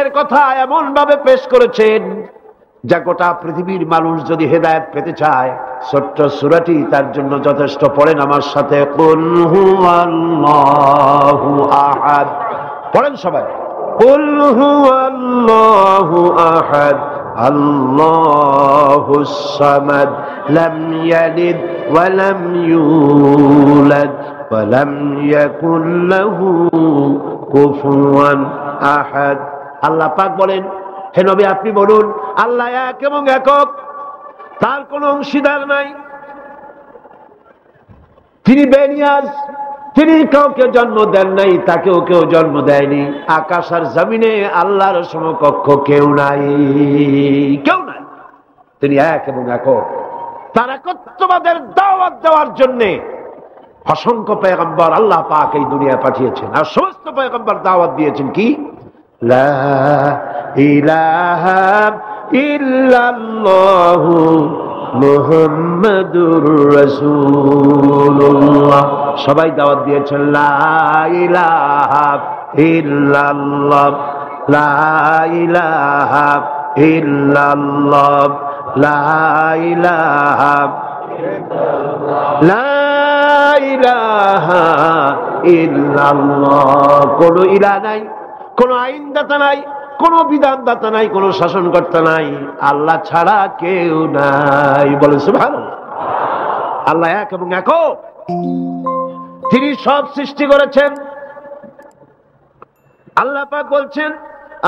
এর কথা এমন ভাবে পেশ করেছেন যা গোটা পৃথিবীর মানুষ যদি হেদায়েত পেতে চায় ছোট্ট সূরাটি তার জন্য যথেষ্ট। পড়েন আমার সাথে, কুল হুয়াল্লাহু আহাদ। পড়েন সবাই, কুল হুয়াল্লাহু আহাদ আল্লাহুস সামাদ লাম ইয়ালিদ ওয়া লাম ইউলাদ ওয়া লাম ইয়াকুল লাহু কুফুয়ান আহাদ। আল্লাহ পাক বলেন, হে নবী আপনি বলুন, আল্লাহ এক এবং একক, তার কোনো অংশীদার নাই, তিনি বেনিয়াজ, তিনি কাউকে জন্ম দেন নাই, তাকেও কেউ জন্ম দেয়নি। আকাশ আর জমিনে আল্লাহর সমকক্ষ কেউ নাই, কেউ নাই। তিনি এক এবং একক। তার একত্ববাদের দাওয়াত দেওয়ার জন্য অসংখ্য পয়গম্বর আল্লাহ পাক এই দুনিয়া পাঠিয়েছেন, আর সমস্ত পয়গম্বর দাওয়াত দিয়েছেন কি, লা ইলাহা ইল্লাল্লাহু মুহাম্মাদুর রাসূলুল্লাহ। সবাই দাওয়াত দিয়েছেন লা ইলাহা ইল্লাল্লাহ, লা ইলাহা ইল্লাল্লাহ, লা ইলাহা লা ইলাহা ইল্লাল্লাহ। কোন ইলাহ নাই, কোন আইনদাতা নাই, কোন বিধানদাতা নাই, কোন শাসনকর্তা নাই, আল্লাহ ছাড়া কেউ নাই। বলেন সুবহানাল্লাহ। আল্লাহ এক এবং একক, তিনি সব সৃষ্টি করেছেন। আল্লাহ পাক বলছেন,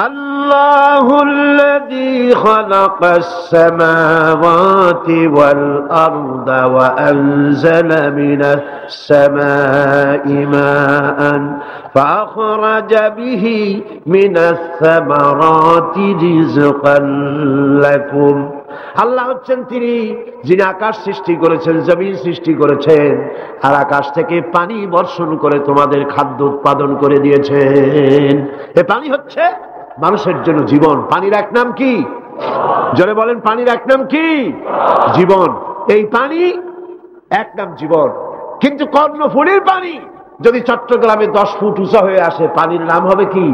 আল্লাহুল্লাযী খালাকাস সামাওয়াতি ওয়াল আরদা ওয়া আনজালা মিনাস সামাই মাআন ফাআখরাজা বিহি মিনাস সামারাতি রিজকান লাকুম। আল্লাহ হচ্ছেন তিনি যিনি আকাশ সৃষ্টি করেছেন, জমিন সৃষ্টি করেছেন, আর আকাশ থেকে পানি বর্ষণ করে তোমাদের খাদ্য উৎপাদন করে দিয়েছেন। এ পানি হচ্ছে মানুষের জন্য জীবন। পানির এক নাম কি? জোরে বলেন, পানির এক নাম কি? জীবন। এই পানি এক নাম জীবন। কিন্তু কর্ণফুলীর পানি যদি চট্টগ্রামে 10 ফুট উঁচা হয়ে আসে, পানির নাম হবে কি?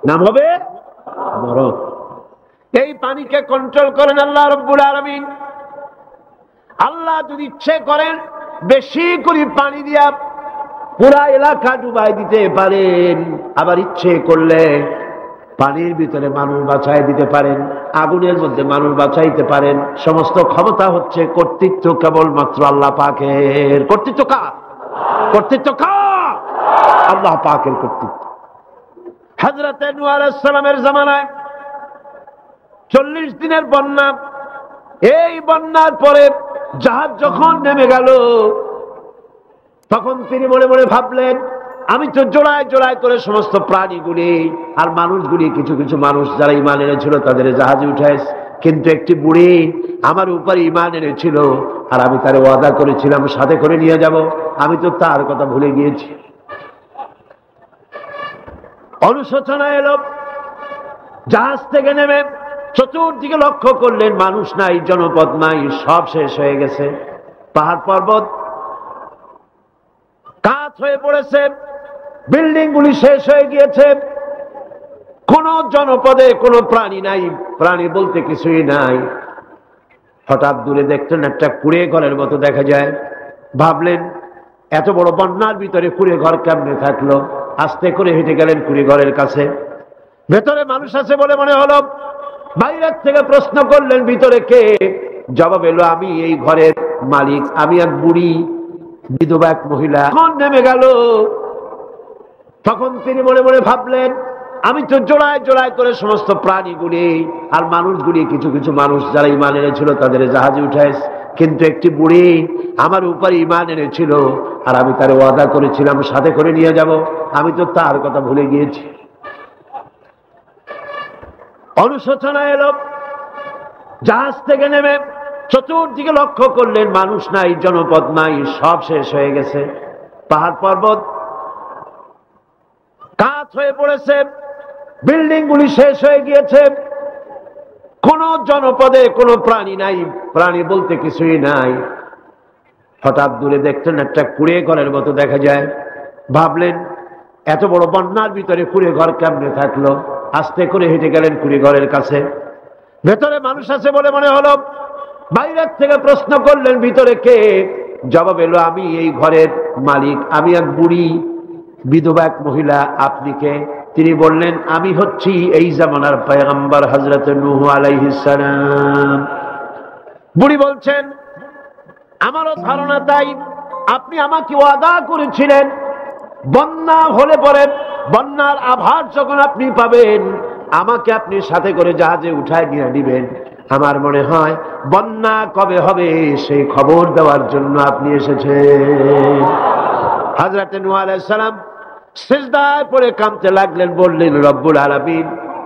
নাম হবে মরণ। এই পানিকে কন্ট্রোল করেন আল্লাহ রাব্বুল আলামিন। আল্লাহ যদি ইচ্ছে করেন বেশি করে পানি দিয়া পুরা এলাকা ডুবাই দিতে পারেন, আবার ইচ্ছে করলে পানির ভিতরে মানুষ বাঁচাই দিতে পারেন, আগুনের মধ্যে মানুষ বাঁচাইতে পারেন। সমস্ত ক্ষমতা হচ্ছে, কর্তৃত্ব কেবলমাত্র আল্লাহ পাকের। কর্তৃত্ব কার? কর্তৃত্ব কার? আল্লাহ পাকের কর্তৃত্ব। হযরত নূহ আলাইহিস সালামের জামানায় 40 দিনের বন্যা। এই বন্যার পরে জাহাজ যখন নেমে গেল, তখন তিনি মনে মনে ভাবলেন, আমি তো জোড়ায় জোড়ায় করে সমস্ত প্রাণীগুলি আর মানুষগুলি, কিছু কিছু মানুষ যারা ঈমান এনেছিল তাদের জাহাজে উঠাইছে, কিন্তু একটি বুড়ি আমার উপর ঈমান এনেছিল, আর আমি তার ওয়াদা করেছিলাম সাথে করে নিয়ে যাব, আমি তো তার কথা ভুলে গিয়েছি। অনুশোচনা এলো। জাহাজ থেকে নেমে চতুর্দিকে লক্ষ্য করলেন, মানুষ নাই, জনপদ নাই, সব শেষ হয়ে গেছে। পাহাড় পর্বত কাত হয়ে পড়েছে, বিল্ডিং গুলি শেষ হয়ে গিয়েছে, কোন জনপদে কোনো প্রাণী নাই, প্রাণী বলতে কিছুই নাই। হঠাৎ দূরে দেখলেন একটা কুঁড়ে ঘরের মতো দেখা যায়। ভাবলেন এত বড় বন্যার ভিতরে কুঁড়ে ঘর কেমনে থাকলো। আস্তে করে হেঁটে গেলেন কুঁড়ে ঘরের কাছে। ভেতরে মানুষ আছে বলে মনে হলো। বাইরের থেকে প্রশ্ন করলেন, ভিতরে কে? জবাব এলো, আমি এই ঘরের মালিক, আমি এক বুড়ি বিধবা এক মহিলা। তখন নেমে গেল। তখন তিনি মনে মনে ভাবলেন, আমি তো জোড়ায় জোড়ায় করে সমস্ত প্রাণীগুলি আর মানুষগুলি, কিছু কিছু মানুষ যারা ঈমান এনেছিল তাদের জাহাজে উঠাইছে, কিন্তু একটি বুড়ি আমার উপরে ঈমান এনেছিল, আর আমি তার ওয়াদা করেছিলাম সাথে করে নিয়ে যাব, আমি তো তার কথা ভুলে গিয়েছি। অনুশোচনা এলো। জাহাজ থেকে নেমে চতুর্দিকে লক্ষ্য করলেন, মানুষ নাই, জনপদ নাই, সব শেষ হয়ে গেছে। পাহাড় পর্বত কাত হয়ে পড়েছে, বিল্ডিং গুলি শেষ হয়ে গিয়েছে, কোন জনপদে কোনো প্রাণী নাই, প্রাণী বলতে কিছুই নাই। হঠাৎ দূরে দেখলেন একটা কুঁড়ে ঘরের মতো দেখা যায়। ভাবলেন এত বড় বন্যার ভিতরে কুড়ে ঘর কেমনে থাকলো? আস্তে করে হেঁটে গেলেন কুড়ে ঘরের কাছে। ভেতরে মানুষ আছে বলে মনে হলো। বাইরের থেকে প্রশ্ন করলেন, ভিতরে কে? জবাব এলো, আমি এই ঘরের মালিক, আমি এক বুড়ি বিধবা এক মহিলা। আপনি কে? তিনি বললেন, আমি হচ্ছি এই জামানার পয়গম্বর হযরত নূহ আলাইহিস সালাম। বুড়ি বলছেন, আমারও ধারণা তাই। আপনি আমাকে ওয়াদা করেছিলেন বন্যা হলে পরে, বন্যার আভাস যখন আপনি পাবেন আমাকে আপনি সাথে করে জাহাজে উঠায় নিয়ে দিবেন। আমার মনে হয় বন্যা কবে হবে সেই খবর দেওয়ার জন্য আপনি এসেছেন। হযরত নূহ আলাইহিস সালাম সিজদায় পড়ে কাঁদতে লাগলেন, বললেন, রব্বুল আলামিন,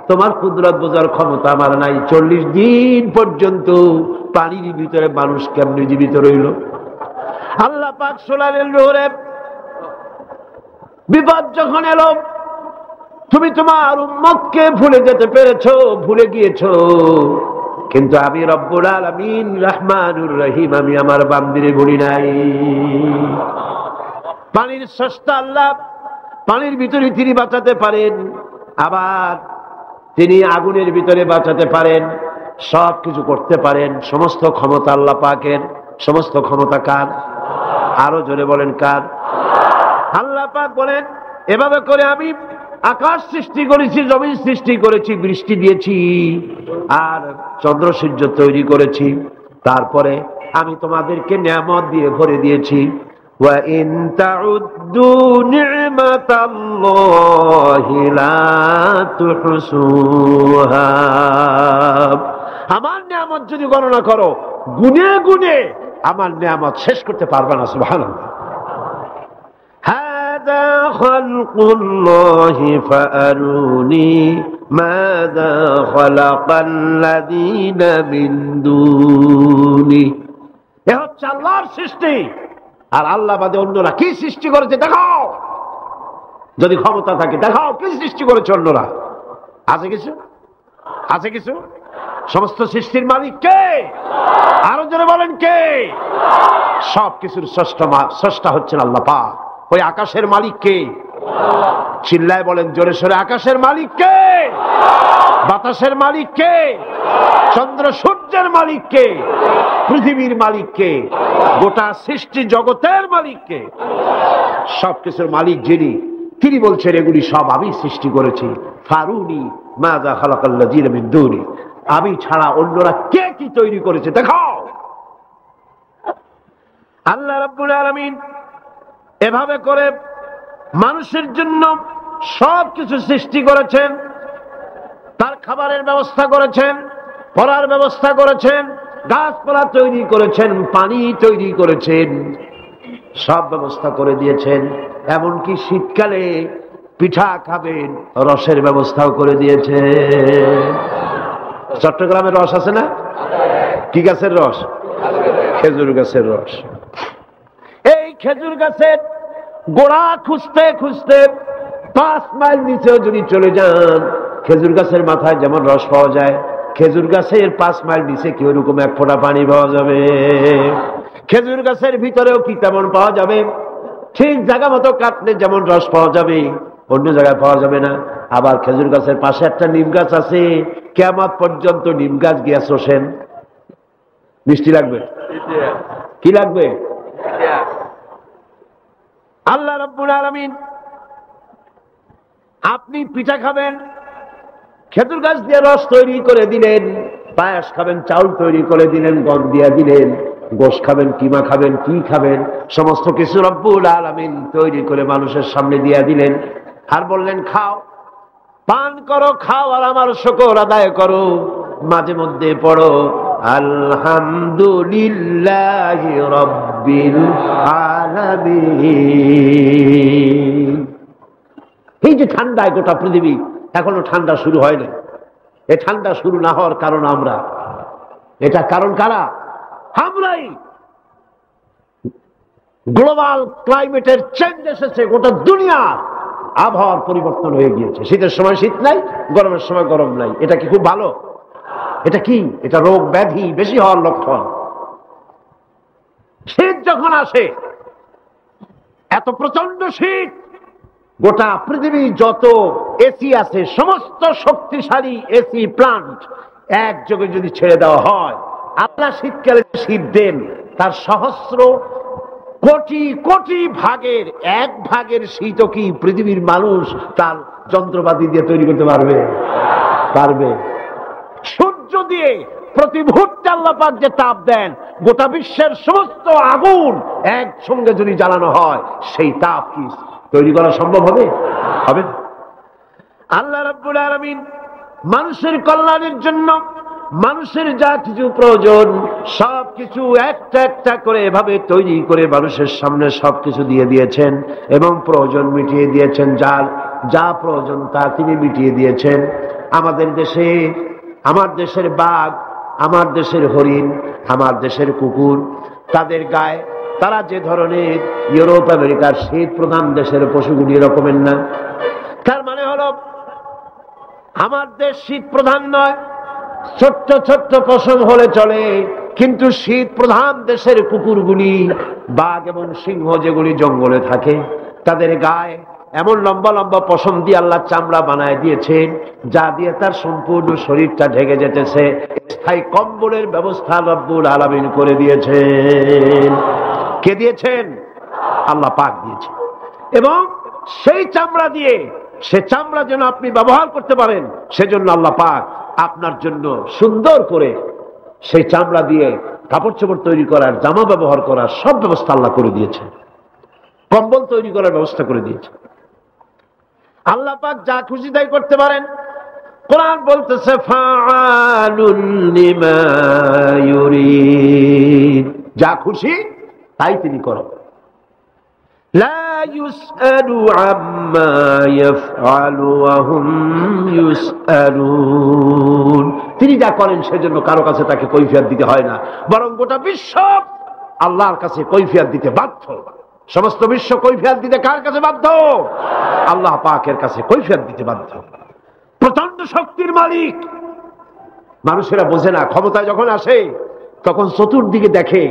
তোমার কুদরত বোঝার ক্ষমতা আমার নাই। 40 দিন পর্যন্ত পানির ভিতরে মানুষ কেমনে জীবিত রইল? আল্লাহ পাক শোনালেন, নূরে, বিপদ যখন এলো তুমি তোমার উম্মতকে ভুলে যেতে পেরেছো, ভুলে গিয়েছো, কিন্তু আমি রব্বুল আলামিন রহমানুর রহিম, আমি আমার বান্দিরে ভুলি নাই। পানির স্রষ্টা আল্লাহ, পানির ভিতরে তিনি বাঁচাতে পারেন, আবার তিনি আগুনের ভিতরে বাঁচাতে পারেন, সব কিছু করতে পারেন। সমস্ত ক্ষমতা আল্লাহ পাকের। সমস্ত ক্ষমতা কার? আরো জোরে বলেন, কার? আল্লাহ পাক বলেন, এভাবে করে আমি আকাশ সৃষ্টি করেছি, জমিন সৃষ্টি করেছি, বৃষ্টি দিয়েছি, আর চন্দ্র সূর্য তৈরি করেছি। তারপরে আমি তোমাদেরকে নিয়ামত দিয়ে ভরে দিয়েছি। ওয়া ইন তাউদ্দু নি'মাতাল্লাহি লা তুহসুহা। আমার নিয়ামত যদি গণনা করো, গুনে গুনে আমার নিয়ামত শেষ করতে পারবে না। সুবহানাল্লাহ। হাদা খালকুল্লাহি ফাআরুনি মাযা খালাকাল্লাযীনা মিন দুনি। এ হচ্ছে আল্লাহর সৃষ্টি, আর আল্লাহ বাদে অন্যরা কি সৃষ্টি করেছে দেখাও। যদি ক্ষমতা থাকে দেখাও কি সৃষ্টি করেছে অন্যরা। আছে কিছু? আছে কিছু? সমস্ত সৃষ্টির মালিক কে? আরো জোরে বলেন, কে? সব কিছুর স্রষ্টা হচ্ছেন আল্লাহ পাক। ওই আকাশের মালিক কে? চিল্লায় বলেন জোরে সোরে, আকাশের মালিক কে? বাতাসের মালিক কে? চন্দ্র সূর্যের মালিক কে? পৃথিবীর মালিক কে? গোটা সৃষ্টি জগতের মালিক কে? সবকিছুর মালিক যিনি, তিনি বলছেন এগুলি সব আমি সৃষ্টি করেছি। ফারুনি মাযা খালাকাল্লাযীনা মিন দুনি। আমি ছাড়া অন্যরা কে কি তৈরি করেছে দেখাও। আল্লাহ রাব্বুল আলামিন এভাবে করে মানুষের জন্য সব কিছু সৃষ্টি করেছেন। তার খাবারের ব্যবস্থা করেছেন, পড়ার ব্যবস্থা করেছেন, গাছপালা তৈরি করেছেন, পানি তৈরি করেছেন, সব ব্যবস্থা করে দিয়েছেন। এমনকি শীতকালে পিঠা খাবেন, রসের ব্যবস্থাও করে দিয়েছে। চট্টগ্রামের রস আছে না? কি গাছের রস? খেজুর গাছের রস। এই খেজুর গাছের গোড়া খুঁজতে খুঁজতে 5 মাইল নিচেও যদি চলে যান, খেজুর গাছের মাথায় যেমন রস পাওয়া যায়, খেজুর গাছের 5 মাইল নিচে কি ওরকম এক ফোঁটা পানি পাওয়া যাবে? খেজুর গাছের ভিতরেও কি তেমন পাওয়া যাবে? ঠিক জায়গা মতো কাটলে যেমন রস পাওয়া যাবে, অন্য জায়গায় পাওয়া যাবে না। আবার খেজুর গাছের পাশে একটা নিম গাছ আছে, কিয়ামত পর্যন্ত নিম গাছ গিয়া শোষেন। মিষ্টি লাগবে? কি লাগবে? আল্লাহ রাব্বুল আলামিন, আপনি পিঠা খাবেন, খেজুর গাছ দিয়ে রস তৈরি করে দিলেন। পায়েস খাবেন, চাউল তৈরি করে দিলেন, গম দিয়ে দিলেন। গোশ খাবেন, কিমা খাবেন, কি খাবেন, সমস্ত কিছু রব্বুল আলামিন তৈরি করে মানুষের সামনে দিয়ে দিলেন। আর বললেন, খাও, পান করো, খাও, আর আমার শুকর আদায় করো। মাঝে মধ্যে পড়ো আলহামদুলিল্লাহি রাব্বিল আলামিন। এই যে ঠান্ডায় গোটা পৃথিবী, এখনো ঠান্ডা শুরু হয়নি। এই ঠান্ডা শুরু না হওয়ার কারণ আমরা। এটা কারণ কারা? আমরাই। গ্লোবাল ক্লাইমেটের চেঞ্জ এসেছে, গোটা দুনিয়া আবহাওয়ার পরিবর্তন হয়ে গিয়েছে। শীতের সময় শীত নাই, গরমের সময় গরম নাই। এটা কি খুব ভালো? এটা কি? এটা রোগ ব্যাধি বেশি হওয়ার লক্ষণ। শীত যখন আসে, এত প্রচন্ড শীত, গোটা পৃথিবী যত এসি আছে, সমস্ত শক্তিশালী এসি প্লান্ট একযোগে যদি ছেড়ে দেওয়া হয়, আল্লাহ শীতকালে শীত দেন, তার সহস্র কোটি কোটি ভাগের এক ভাগের শীতও কি পৃথিবীর মানুষ তার যন্ত্রপাতি দিয়ে তৈরি করতে পারবে? পারবে। সূর্য দিয়ে প্রতি মুহূর্তে আল্লাহ পাক যে তাপ দেন, গোটা বিশ্বের সমস্ত আগুন একসঙ্গে যদি জ্বালানো হয়, সেই তাপ কি তৈরি করা সম্ভব হবে? হবে না। আল্লাহ রাব্বুল আলামিন মানুষের কল্যাণের জন্য মানুষের যা কিছু প্রয়োজন সবকিছু একটা একটা করে এভাবে তৈরি করে মানুষের সামনে সবকিছু দিয়ে দিয়েছেন এবং প্রয়োজন মিটিয়ে দিয়েছেন। যার যা প্রয়োজন তা তিনি মিটিয়ে দিয়েছেন। আমাদের দেশে, আমার দেশের বাঘ, আমার দেশের হরিণ, আমার দেশের কুকুর, তাদের গায়ে তারা যে ধরনের ইউরোপ আমেরিকার শীত প্রধান দেশের পশুগুলি এরকমের না। তার মানে হলো আমার দেশ শীত প্রধান নয়, ছোট্ট ছোট্ট পশম হলে চলে, কিন্তু শীত প্রধান দেশের কুকুরগুলি, বাঘ এবং সিংহ যেগুলি জঙ্গলে থাকে, তাদের গায়ে এমন লম্বা লম্বা পশম দিয়ে আল্লাহ চামড়া বানায় দিয়েছেন, যা দিয়ে তার সম্পূর্ণ শরীরটা ঢেকে যেতেছে। স্থায়ী কম্বলের ব্যবস্থা রব্বুল আলামিন করে দিয়েছেন। কে দিয়েছেন? আল্লাহ পাক দিয়েছেন। এবং সেই চামড়া দিয়ে, সে চামড়া যেন আপনি ব্যবহার করতে পারেন, সেজন্য আল্লাহ পাক আপনার জন্য সুন্দর করে সেই চামড়া দিয়ে কাপড় চোপড় তৈরি করার, জামা ব্যবহার করার সব ব্যবস্থা আল্লাহ করে দিয়েছেন। কম্বল তৈরি করার ব্যবস্থা করে দিয়েছেন। আল্লাহ পাক যা খুশি তাই করতে পারেন। কোরআন বলতেছে ফাআলুন লিমা ইউরিদ, যা খুশি তাই তিনি করেন। লা ইউসআলু আম্মা ইয়াফআলু ওয়া হুম ইউসআলুন, তিনি যা করেন সেজন্য কারো কাছে তাকে কৈফিয়ত দিতে হয় না, বরং গোটা বিশ্ব আল্লাহর কাছে কৈফিয়ত দিতে বাধ্য। সমস্ত বিশ্ব কৈফিয়ত দিতে কার কাছে বাধ্য? আল্লাহ পাকের কাছে কৈফিয়ত দিতে বাধ্য। প্রচন্ড শক্তির মালিক। মানুষেরা বোঝে না, ক্ষমতায় যখন আসে তখন চতুর্দিকে দেখে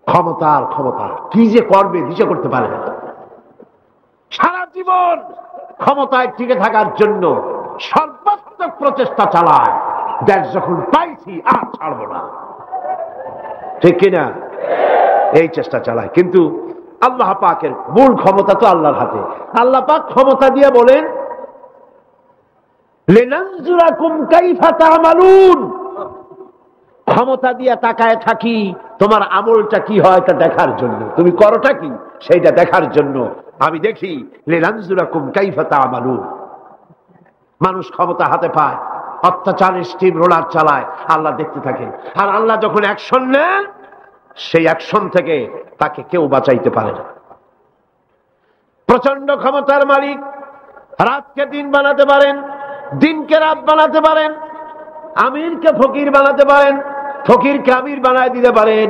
ক্ষমতার ক্ষমতা, কি যে করবে দিশা করতে পারে না। সারা জীবন ক্ষমতায় টিকে থাকার জন্য সর্বাত্মক প্রচেষ্টা চালায়, দেশ যখন পাইছি আর ছাড়বো না, ঠিক কিনা? এই চেষ্টা চালায়। কিন্তু আল্লাহ পাকের মূল ক্ষমতা তো আল্লাহর হাতে। আল্লাহ পাক ক্ষমতা দিয়ে বলেন লিনানজুরাকুম কাইফা তা'মালুন, ক্ষমতা দিয়ে তাকায় থাকি তোমার আমলটা কি হয় তা দেখার জন্য, তুমি করোটা কি সেইটা দেখার জন্য আমি দেখি। লিনানজুরাকুম কাইফা তা'মালুন। মানুষ ক্ষমতা হাতে পায়, অত্যাচারের স্টিম রোলার চালায়, আল্লাহ দেখতে থাকেন। আর আল্লাহ যখন অ্যাকশন নেন, সেই অ্যাকশন থেকে তাকে কেউ বাঁচাইতে পারে না। প্রচন্ড ক্ষমতার মালিক। রাতকে দিন বানাতে পারেন, দিনকে রাত বানাতে পারেন, আমিরকে ফকির বানাতে পারেন, ফকিরকে আমির বানায় দিতে পারেন,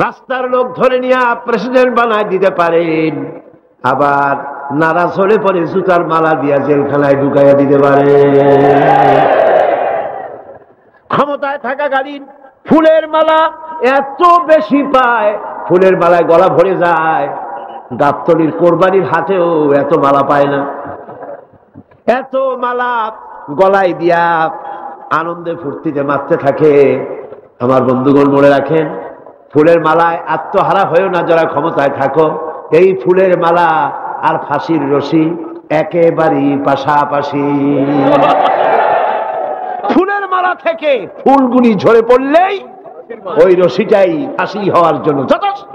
রাস্তার লোক ধরে নিয়ে প্রেসিডেন্ট বানায় দিতে পারেন, আবার নারাজ হলে পরে জুতার মালা দিয়া জেলখানায় ঢুকাইয়া দিতে পারেন। ক্ষমতায় থাকাকালীন ফুলের মালা এত বেশি পায়, ফুলের মালায় গলা ভরে যায়। গাবতলির কোরবানির হাটেও এত মালা পায় না। এত মালা গলায় দিয়া আনন্দে ফুর্তিতে মারতে থাকে। আমার বন্ধুগণ মনে রাখেন, ফুলের মালায় আত্মহারা হয়েও না যারা ক্ষমতায় থাকো। এই ফুলের মালা আর ফাঁসির রশি একেবারেই পাশাপাশি। ফুলের মালা থেকে ফুলগুলি ঝরে পড়লেই ওই রশিটাই ফাঁসি হওয়ার জন্য যথেষ্ট,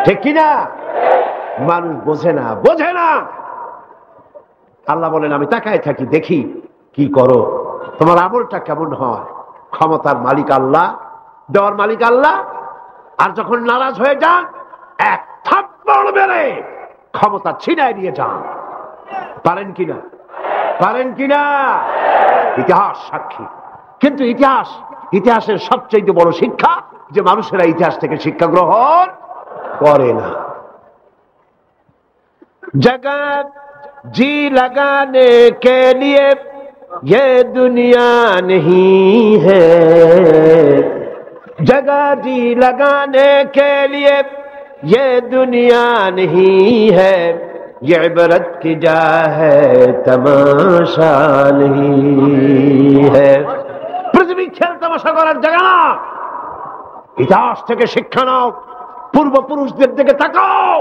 ঠিক কিনা? মানুষ বোঝে না, বোঝে না। আল্লাহ বলেন আমি তাকায় থাকি, দেখি কি করো, তোমার আমলটা কেমন হয়। ক্ষমতার মালিক আল্লাহ, দেওয়ার মালিক আল্লাহ। আর যখন নারাজ হয়ে যান, এক থাপ্পড় মেরে ক্ষমতা ছিনায় নিয়ে যান। পারেন কিনা? পারেন কিনা? ইতিহাস সাক্ষী। কিন্তু ইতিহাসের সবচেয়ে বড় শিক্ষা যে মানুষেরা ইতিহাস থেকে শিক্ষা গ্রহণ করে না। जगत जी लगाने के लिए ये दुनिया नहीं है, जगह जी लगाने के लिए ये दुनिया नहीं है, ये इबरत की जा है तमाशा नहीं है। পৃথিবী খেল তামাশা করার জায়গা না। ইতিহাস থেকে শিক্ষা নাও, পূর্বপুরুষদের দিকে তাকাও।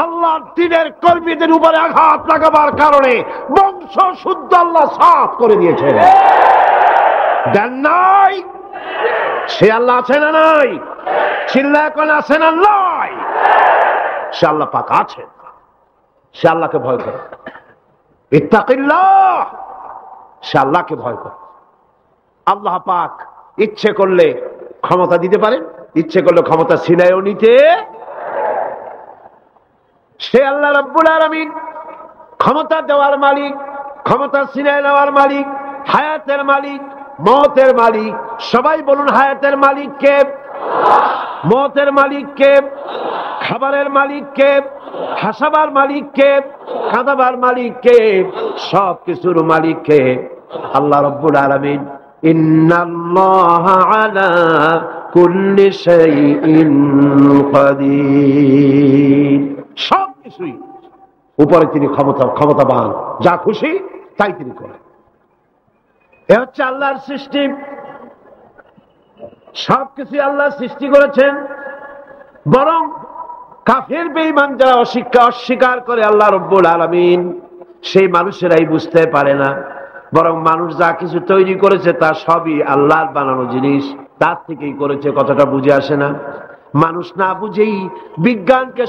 আল্লাহ দ্বীনের কর্মীদের উপরে আঘাত লাগাবার কারণে বংশ শুদ্ধ আল্লাহ সাফ করে দিয়েছেন। দেন নাই? সে আল্লাহ আছে না নাই? চিল্লায় কোন আছে না নাই? সে আল্লাহ পাক আছেন। সে আল্লাহকে ভয় করে। ইত্তাকিল্লাহ, সে আল্লাহকে ভয় করে। আল্লাহ পাক ইচ্ছে করলে ক্ষমতা দিতে পারেন, ইচ্ছে করলে ক্ষমতা ছিনায়ও নিতে। সে আল্লাহ রাব্বুল আলামিন ক্ষমতা দেওয়ার মালিক, ক্ষমতা ছিনায় নেওয়ার মালিক, হায়াতের মালিক, মওতের মালিক। সবাই বলুন, হায়াতের মালিক কে? মওতের মালিক কে? খাবারের মালিক কে? হাসাবার মালিক কে? কাঁদাবার মালিক কে? সব কিছুর মালিক কে? আল্লাহ রাব্বুল আলামিন। ইন্নাল্লাহা আলা কুল্লি শাইইন কাদির। সব কিছুই উপরে তিনি ক্ষমতাবান, যা খুশি তাই তিনি করেন। এ হচ্ছে আল্লাহর সৃষ্টি। সবকিছু আল্লাহ সৃষ্টি করেছেন। বরং কাফের বেঈমান যারা অস্বীকার করে আল্লাহ রাব্বুল আলামিন, সেই মানুষেরাই বুঝতে পারে না। বরং মানুষ যা কিছু তৈরি করেছে তা সবই আল্লাহর বানানো জিনিস, তার থেকেই করেছে। কথাটা বুঝে আসে না? মানুষ না বুঝেই বিজ্ঞানকে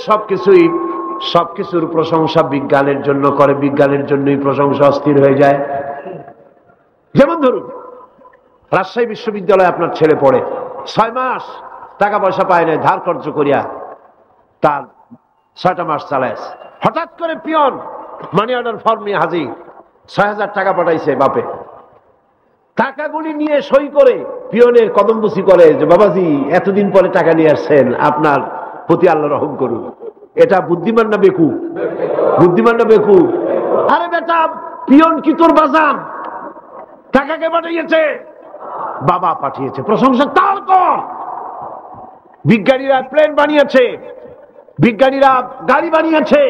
সবকিছুর প্রশংসা বিজ্ঞানের জন্য করে, বিজ্ঞানের জন্যই প্রশংসা অস্থির হয়ে যায়। যেমন ধরুন, রাজশাহী বিশ্ববিদ্যালয়ে আপনার ছেলে পড়ে, 6 মাস টাকা পয়সা পায় না, ধার খরচ করিয়া তার 6টা মাস চালায়। হঠাৎ করে পিয়ন মানি অর্ডার ফর্ম নিয়ে হাজির, 6,000 টাকা পাঠাইছে বাপে। টাকাগুলি নিয়ে সই করে পিয়নের কদমবুসি করে যে, বাবাজি এতদিন পরে টাকা নিয়ে আসছেন, আপনার প্রতি আল্লাহ রহম করুন। এটা বুদ্ধিমান না বেকু? বুদ্ধিমান না বেকু? আরে বেটা, পিয়ন কি তোর বাজান? টাকাকে পাঠিয়েছে? বাবা পাঠিয়েছে, প্রশংসা তার কর। বিজ্ঞানীরা প্লেন বানিয়েছে, বিজ্ঞানীরা গাড়ি বানিয়েছে,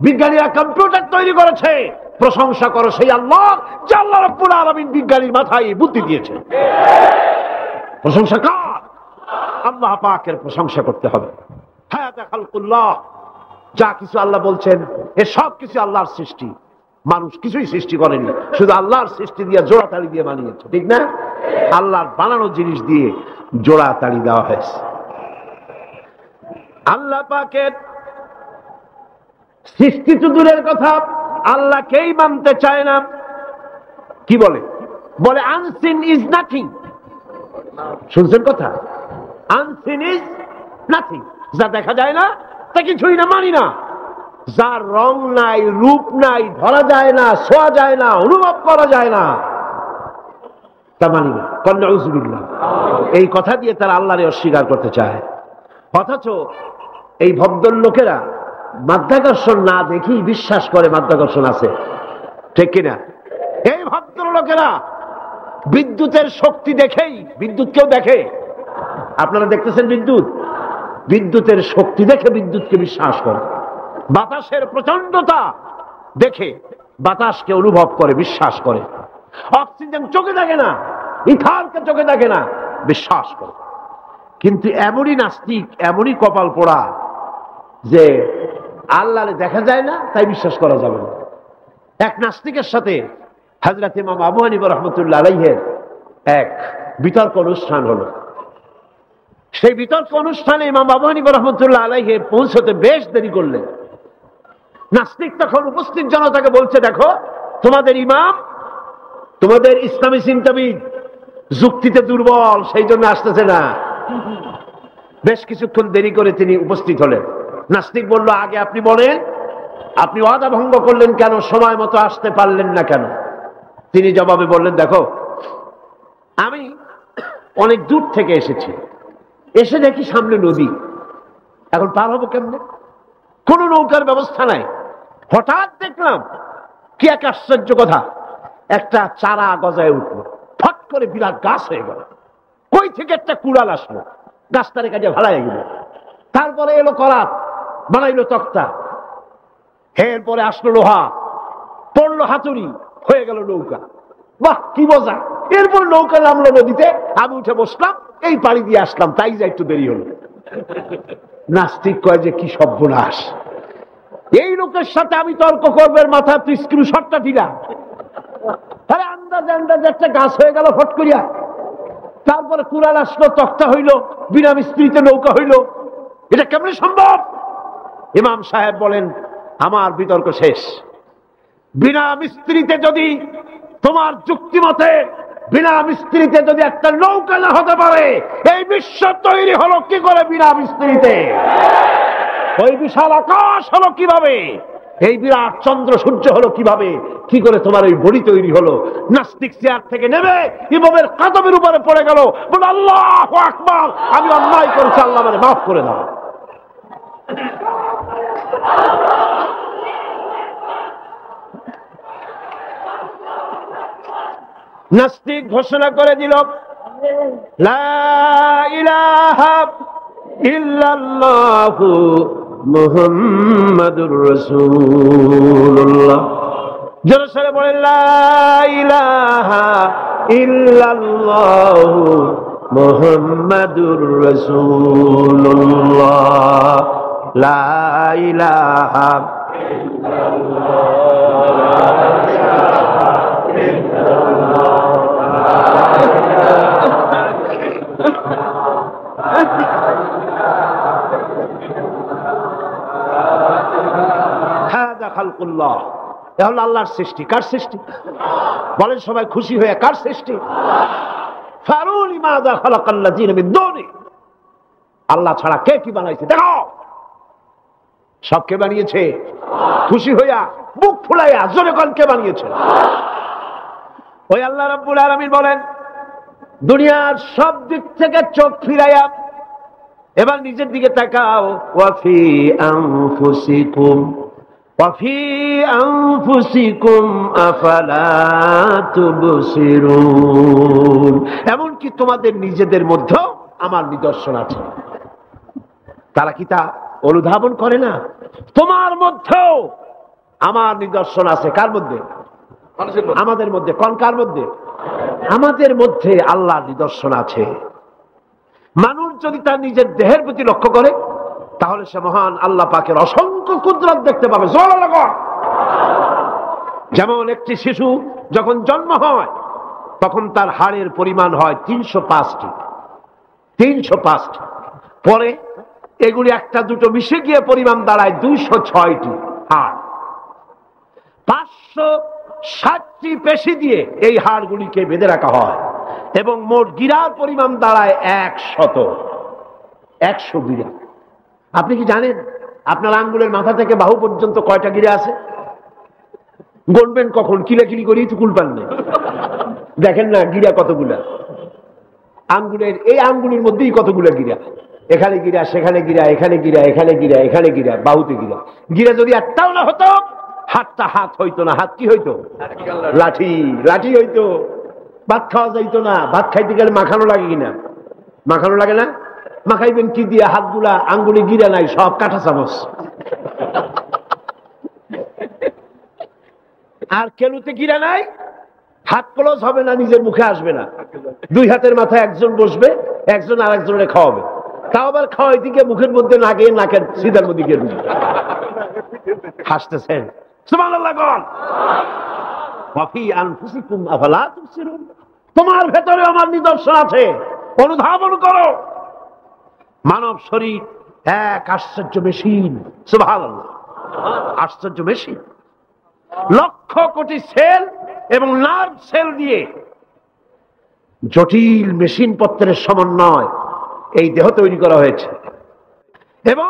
বিজ্ঞানীরা কম্পিউটার তৈরি করেছে, প্রশংসা করো সেই আল্লাহ যে আল্লাহ রাব্বুল আলামিন বিজ্ঞানীর মাথায় বুদ্ধি দিয়েছে। প্রশংসা কার? আল্লাহ পাকের প্রশংসা করতে হবে। হায়াতা খালকুল্লাহ, যা কিছু আল্লাহ বলছেন এ সব কিছু আল্লাহর সৃষ্টি। মানুষ কিছুই সৃষ্টি করেনি, শুধু আল্লাহর সৃষ্টি দিয়ে জোড়াতালি দিয়ে বানিয়েছে, ঠিক না? আল্লাহর বানানো জিনিস দিয়ে জোড়াতালি দেওয়া হয়েছে। আল্লাহ পাকের সৃষ্টি তো দূরের কথা, আল্লাহকেই মানতে চায় না। কি বলে? বলে আনসিন ইজ নাথিং। শুনছেন কথা? আনসিন ইজ নাথিং, যা দেখা যায় না তা কিছুই না, মানি না। যার রং নাই, রূপ নাই, ধরা যায় না, ছোঁয়া যায় না, অনুভব করা যায় না, তা মানি না। নাউযুবিল্লাহ। এই কথা দিয়ে তারা আল্লাহরে অস্বীকার করতে চায়। অথচ এই ভদ্রলোকেরা মাধ্যাকর্ষণ না দেখেই বিশ্বাস করে মাধ্যাকর্ষণ আছে, ঠিক কিনা? এই ভদ্রলোকেরা বিদ্যুতের শক্তি দেখেই, বিদ্যুৎ কেউ দেখে? আপনারা দেখতেছেন বিদ্যুৎ? বিদ্যুতের শক্তি দেখে বিদ্যুৎকে বিশ্বাস করে। বাতাসের প্রচন্ডতা দেখে বাতাসকে অনুভব করে, বিশ্বাস করে। অক্সিজেন চোখে দেখে না, ইথারকে চোখে দেখে না, বিশ্বাস করে। কিন্তু এমনই নাস্তিক, এমনই কপাল পোড়া যে আল্লাহরে দেখা যায় না তাই বিশ্বাস করা যাবে না। এক নাস্তিকের সাথে হযরত ইমাম আবু হানিফা রাহমাতুল্লাহ আলাইহির এক বিতর্ক অনুষ্ঠান হলো। সেই বিতর্ক অনুষ্ঠানে ইমাম আবু হানিফা রাহমাতুল্লাহ আলাইহি পৌঁছতে বেশ দেরি করলেন। নাস্তিক তখন উপস্থিত জনতাকে বলছে, দেখো তোমাদের ইমাম, তোমাদের ইসলামী চিন্তাবিদ যুক্তিতে দুর্বল, সেই জন্য আসতেছে না। বেশ কিছুক্ষণ দেরি করে তিনি উপস্থিত হলেন। নাস্তিক বলল, আগে আপনি বলেন, আপনি ওয়াদা ভঙ্গ করলেন কেন? সময় মতো আসতে পারলেন না কেন? তিনি জবাবে বললেন, দেখো আমি অনেক দূর থেকে এসেছি, এসে দেখি সামনে নদী, এখন পার হবো কেমনে? কোনো নৌকার ব্যবস্থা নাই। হঠাৎ দেখলাম কি এক আশ্চর্য কথা, একটা চারা গজায় উঠলো, ফট করে বিরাট গাছ হয়ে গেল। কই থেকে একটা কুড়াল আসলো, গাছটারে কাজে ভাড়ায় গেল। তারপরে এলো করাত, বানাইলো তক্তা, এরপরে আসলো লোহা, পড়লো হাতুড়ি, হয়ে গেল নৌকা। বাহ কি মজা! এরপর নৌকা নামলো নদীতে, আমি উঠে বসলাম, এই পাড়ি দিয়ে আসলাম, তাই যা একটু দেরি হলো। নাস্তিক কয় যে কি সর্বনাশ, এই লোকের সাথে আমি তর্ক করবে, মাথা তুই স্ক্রু শটটা দিলাম, তাহলে আন্দাজে আন্দাজে একটা গাছ হয়ে গেল ফট করিয়া। তারপরে কুড়াল আসলো, তক্তা হইল, বিনা মিস্ত্রিতে নৌকা হইল, এটা কেমনে সম্ভব? ইমাম সাহেব বলেন, আমার বিতর্ক শেষ। বিনা মিস্ত্রিতে যদি, তোমার যুক্তি মতে বিনা মিস্ত্রিতে যদি একটা নৌকা না হতে পারে, এই বিশ্ব তৈরি হলো কি করে বিনা মিস্ত্রিতে? ওই বিশাল আকাশ হলো কিভাবে? এই বিরাট চন্দ্র সূর্য হলো কিভাবে? কি করে তোমার ওই বডি তৈরি হলো? নাস্তিক চেয়ার থেকে নেমে ইমামের কাদমের উপরে পড়ে গেল, বলে আল্লাহু আকবার, আমি অন্যায় করেছি, আল্লাহ আমারে মাফ করে দাও। নাস্তিক ঘোষণা করে দিল, লা ইলাহা ইল্লাল্লাহু মুহাম্মাদুর রাসূলুল্লাহ। জোরে সরে বলেন, লা ইলাহা ইল্লাল্লাহু মুহাম্মাদুর রাসূলুল্লাহ, লা ইলাহা খালকুল্লাহ। এ হলো আল্লাহর সৃষ্টি। কার সৃষ্টি? বলেন সবাই খুশি হয়ে, কার সৃষ্টি? ফারুল মাযা খালাকাল্লাযিনা মিন দুনি, আল্লাহ ছাড়া কে কি বানাইছে দেখো। সব কে বানিয়েছে? খুশি হইয়া বুক ফুলাইয়া জোরে কোন কে বানিয়েছে? ওই আল্লাহ রাব্বুল আলামিন বলেন, দুনিয়ার সব দিক থেকে চোখ ফিরাইয়া এবার নিজের দিকে তাকাও। ওয়াফি আনফুসিকুম ওয়াফি আনফুসিকুম আফালা তুবসিরুন, এমনকি তোমাদের নিজেদের মধ্যেও আমার নিদর্শন আছে। তারা কি তা অনুধাবন করে না? তোমার মধ্যেও আমার নিদর্শন আছে। কার মধ্যে? আমাদের মধ্যে। কোন কার মধ্যে? আমাদের মধ্যে আল্লাহর নিদর্শন আছে। মানুষ যদি তার নিজের দেহের প্রতি লক্ষ্য করে, তাহলে সে মহান আল্লাহ পাকের অসংখ্য কুদরত দেখতে পাবে। যেমন একটি শিশু যখন জন্ম হয়, তখন তার হাড়ের পরিমাণ হয় 305টি। 305টি। পরে এগুলি একটা দুটো মিশে গিয়ে পরিমাণ দাঁড়ায় 206টি হাড়। 560টি পেশি দিয়ে এই হাড়গুলিকে বেঁধে রাখা হয় এবং মোট গিরার পরিমাণ দাঁড়ায় 100 গিরা। আপনি কি জানেন আপনার আঙ্গুলের মাথা থেকে বাহু পর্যন্ত কয়টা গিরা আছে? গণবেন কখন? কিলাকিলি করেই তো কুল পান না। দেখেন না গিরা কতগুলা আঙ্গুলের, এই আঙ্গুলের মধ্যেই কতগুলা গিরা। এখানে গিরা, সেখানে গিরা, এখানে গিরা, এখানে গিরা, এখানে গিরা, বাহুতে গিরা। গিরা যদি একটাও না হতো, হাতটা হাত হইতো না। হাত কি হইতো? লাঠি। লাঠি হইতো। ভাত খাওয়া যাইতো না। ভাত খাইতে গেলে মাখানো লাগে কিনা? মাখানো লাগে না? মাখাইবেন কি দিয়ে? হাতগুলা, আঙ্গুলে গিরা নাই, সব কাঁটা চামচ। আর কেনুতে গিরা নাই, হাত ক্লোজ হবে না, নিজের মুখে আসবে না। দুই হাতের মাথায় একজন বসবে, একজন আর একজনের খাওয়াবে। তাও আবার খাওয়াইতে গিয়ে মুখের মধ্যে না গিয়ে নাকের সিধার মধ্যে গিয়ে হাসতেছেন। সুবহানাল্লাহ। ওয়াফি আনফুসিকুম আফালা তুবসিরুন, তোমার ভেতরে আমার নিদর্শন আছে, অনুধাবন করো। মানব শরীর এক আশ্চর্য মেশিন। সুবহানাল্লাহ। আশ্চর্য মেশিন। লক্ষ কোটি সেল এবং নার্ভ সেল দিয়ে জটিল মেশিন পত্রের সমন্বয় এই দেহ তৈরি করা হয়েছে। এবং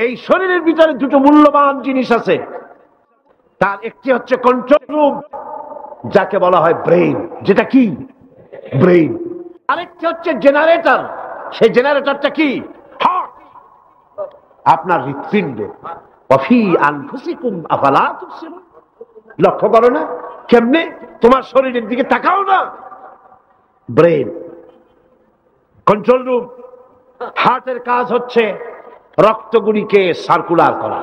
এই শরীরের ভিতরে দুটো মূল্যবান জিনিস আছে। তার একটি হচ্ছে কন্ট্রোল রুম, যাকে বলা হয় ব্রেইন। যেটা কি? ব্রেইন। আরেকটি হচ্ছে জেনারেটর। সেই জেনারেটরটা কি? হার্ট, আপনার হৃৎপিণ্ড। ওয়াফি আনফুসিকুম আফালা তুবসিরুন, লক্ষ্য করো না? কেমনে? তোমার শরীরের দিকে তাকাও না। Brain, control room. হার্টের কাজ হচ্ছে রক্তগুলিকে সার্কুলার করা,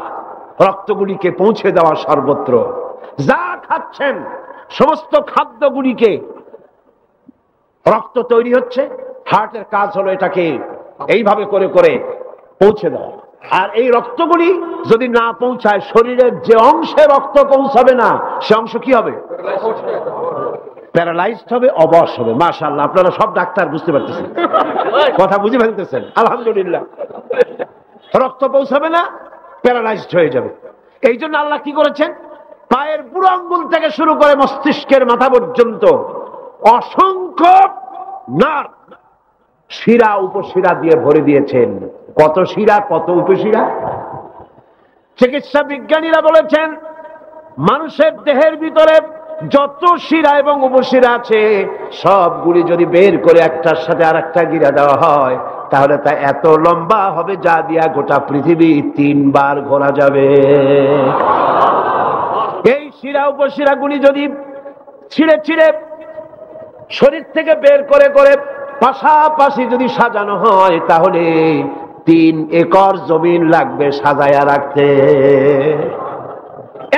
রক্তগুলিকে পৌঁছে দেওয়া সর্বত্র। যা খাচ্ছেন সমস্ত খাদ্যগুলিকে রক্ত তৈরি হচ্ছে, হার্টের কাজ হলো এটাকে এইভাবে করে করে পৌঁছে দেওয়া। আর এই রক্তগুলি যদি না পৌঁছায়, শরীরের যে অংশে রক্ত পৌঁছাবে না সে অংশ কি হবে? প্যারালাইজড হবে, অবশ হবে। মাশাআল্লাহ, আপনারা সব ডাক্তার বুঝতে পারতেছেন, কথা বুঝে ফেলতেছেন, আলহামদুলিল্লাহ। রক্ত পৌঁছাবে না, প্যারালাইজড হয়ে যাবে। এই জন্য আল্লাহ কি করেছেন, পায়ের বুড়ো আঙ্গুল থেকে শুরু করে মস্তিষ্কের মাথা পর্যন্ত অসংখ্য নার্ভ, শিরা উপশিরা দিয়ে ভরে দিয়েছেন। কত শিরা, কত উপশিরা! চিকিৎসা বিজ্ঞানীরা বলেছেন মানুষের দেহের ভিতরে যত শিরা এবং উপশিরা আছে সবগুলি যদি বের করে একটার সাথে আর একটা গিরা দেওয়া হয় তাহলে তা এত লম্বা হবে যা দিয়া গোটা পৃথিবী 3 বার ঘোরা যাবে। এই শিরা উপশিরা গুলি যদি ছিঁড়ে ছিঁড়ে শরীর থেকে বের করে করে পাশাপাশি যদি সাজানো হয় তাহলে 3 একর জমিন লাগবে সাজায়া রাখতে।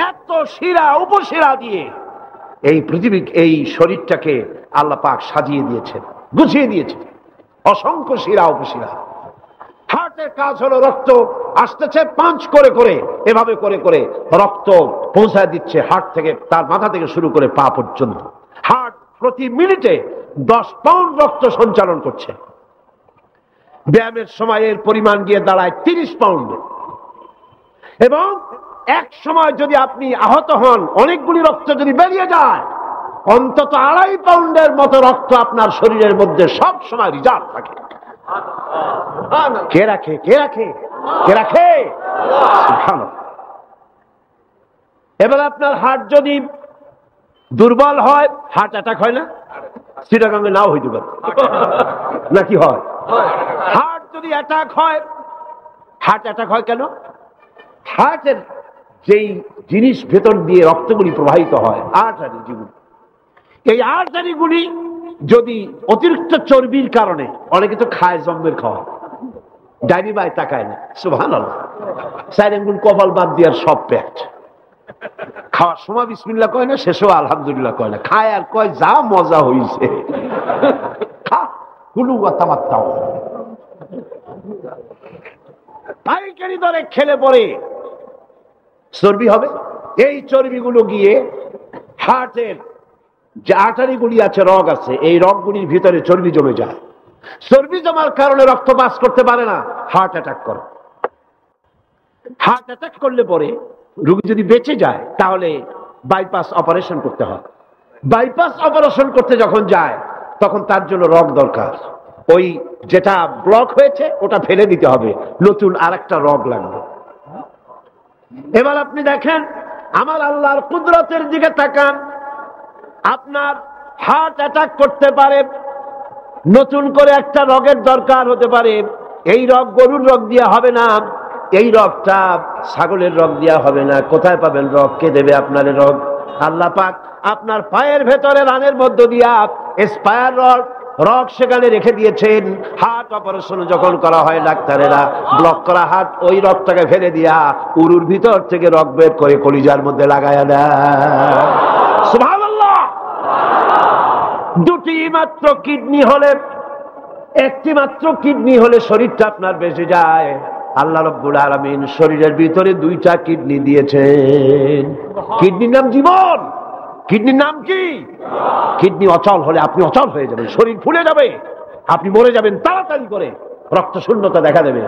এত শিরা উপশিরা দিয়ে এই পৃথিবী, এই শরীরটাকে আল্লাহ পাক সাজিয়ে দিয়েছেন, গুছিয়ে দিয়েছেন। অসংখ্য শিরা উপশিরা। হার্টের কাজ হলো রক্ত আসতেছে পাঞ্চ করে করে, এভাবে করে করে রক্ত পৌঁছায় দিচ্ছে হার্ট থেকে, তার মাথা থেকে শুরু করে পা পর্যন্ত। হার্ট প্রতি মিনিটে 10 পাউন্ড রক্ত সঞ্চালন করছে। ব্যায়ামের সময় এর পরিমাণ গিয়ে দাঁড়ায় 30 পাউন্ডে। এবং এক সময় যদি আপনি আহত হন, অনেকগুলি রক্ত যদি বেরিয়ে যায়, অন্তত 2.5 পাউন্ডের মতো রক্ত আপনার শরীরের মধ্যে সব সময় রিজার্ভ থাকে। কে রাখে? কে রাখে? কে রাখে? এবার আপনার হার্ট যদি দুর্বল হয়, হার্ট অ্যাটাক হয় না? চিটাগাঙ্গে নাও হইতে পারে, নাকি হয়? হার্ট যদি অ্যাটাক হয়, হার্ট অ্যাটাক হয় কেন? হার্টের যেই জিনিস ভেতর দিয়ে রক্তগুলি প্রবাহিত হয়, আর্টারি যেগুলি, এই আর্টারিগুলি যদি অতিরিক্ত চর্বির কারণে, অনেকে তো খায় জম্মের খাওয়া, ডাইনি বাই তাকায় না, সুবহানাল্লাহ, 4 আঙ্গুল কপাল বাদ দিয়ার সব পেট, খাওয়ার সময় বিসমিল্লাহ কয় না, শেষও আলহামদুলিল্লাহ কয় না, খায় আর কয় যা মজা হইছে, খা হুলু তামাত্তাও। পাইকারি দরে খেলে পরে চর্বি হবে। এই চর্বিগুলো গিয়ে হার্টের যে আর্টারিগুলি আছে, রগ আছে, এই রগগুলির ভিতরে চর্বি জমে যায়। চর্বি জমার কারণে রক্ত পাস করতে পারে না, হার্ট অ্যাটাক করে। হার্ট অ্যাটাক করলে পরে রোগী যদি বেঁচে যায় তাহলে বাইপাস অপারেশন করতে হয়। বাইপাস অপারেশন করতে যখন যায় তখন তার জন্য রগ দরকার। ওই যেটা ব্লক হয়েছে ওটা ফেলে দিতে হবে, নতুন আরেকটা রগ লাগবে। এবার আপনি দেখেন আমার আল্লাহর কুদরতের দিকে তাকান। আপনার হার্ট অ্যাটাক করতে পারে, নতুন করে একটা রগের দরকার হতে পারে। এই রগ গরুর রগ দিয়া হবে না, এই রগটা ছাগলের রগ দিয়া হবে না। কোথায় পাবেন রগ? কে দেবে আপনার রগ? আল্লাহ পাক আপনার পায়ের ভেতরে রানের মধ্য দিয়া স্পায়ার রগ সেখানে রেখে দিয়েছেন। হার্ট অপারেশন যখন করা হয় ডাক্তারেরা ব্লক করা হার্ট, ওই রগটাকে ফেলে দিয়া উরুর ভিতর থেকে রগ বের করে কলিজার মধ্যে লাগায়া দেয়। সুবহানাল্লাহ। 2টি মাত্র কিডনি হলে, 1টি মাত্র কিডনি হলে শরীরটা আপনার বেঁচে যায়। আল্লাহ রাব্বুল আলামিন শরীরের ভিতরে 2টা কিডনি দিয়েছেন। কিডনির নাম জীবন। কিডনির নাম কি? কিডনি অচল হলে আপনি অচল হয়ে যাবেন, শরীর ফুলে যাবে, আপনি মরে যাবেন তাড়াতাড়ি করে, রক্ত শূন্যতা দেখা দেবে।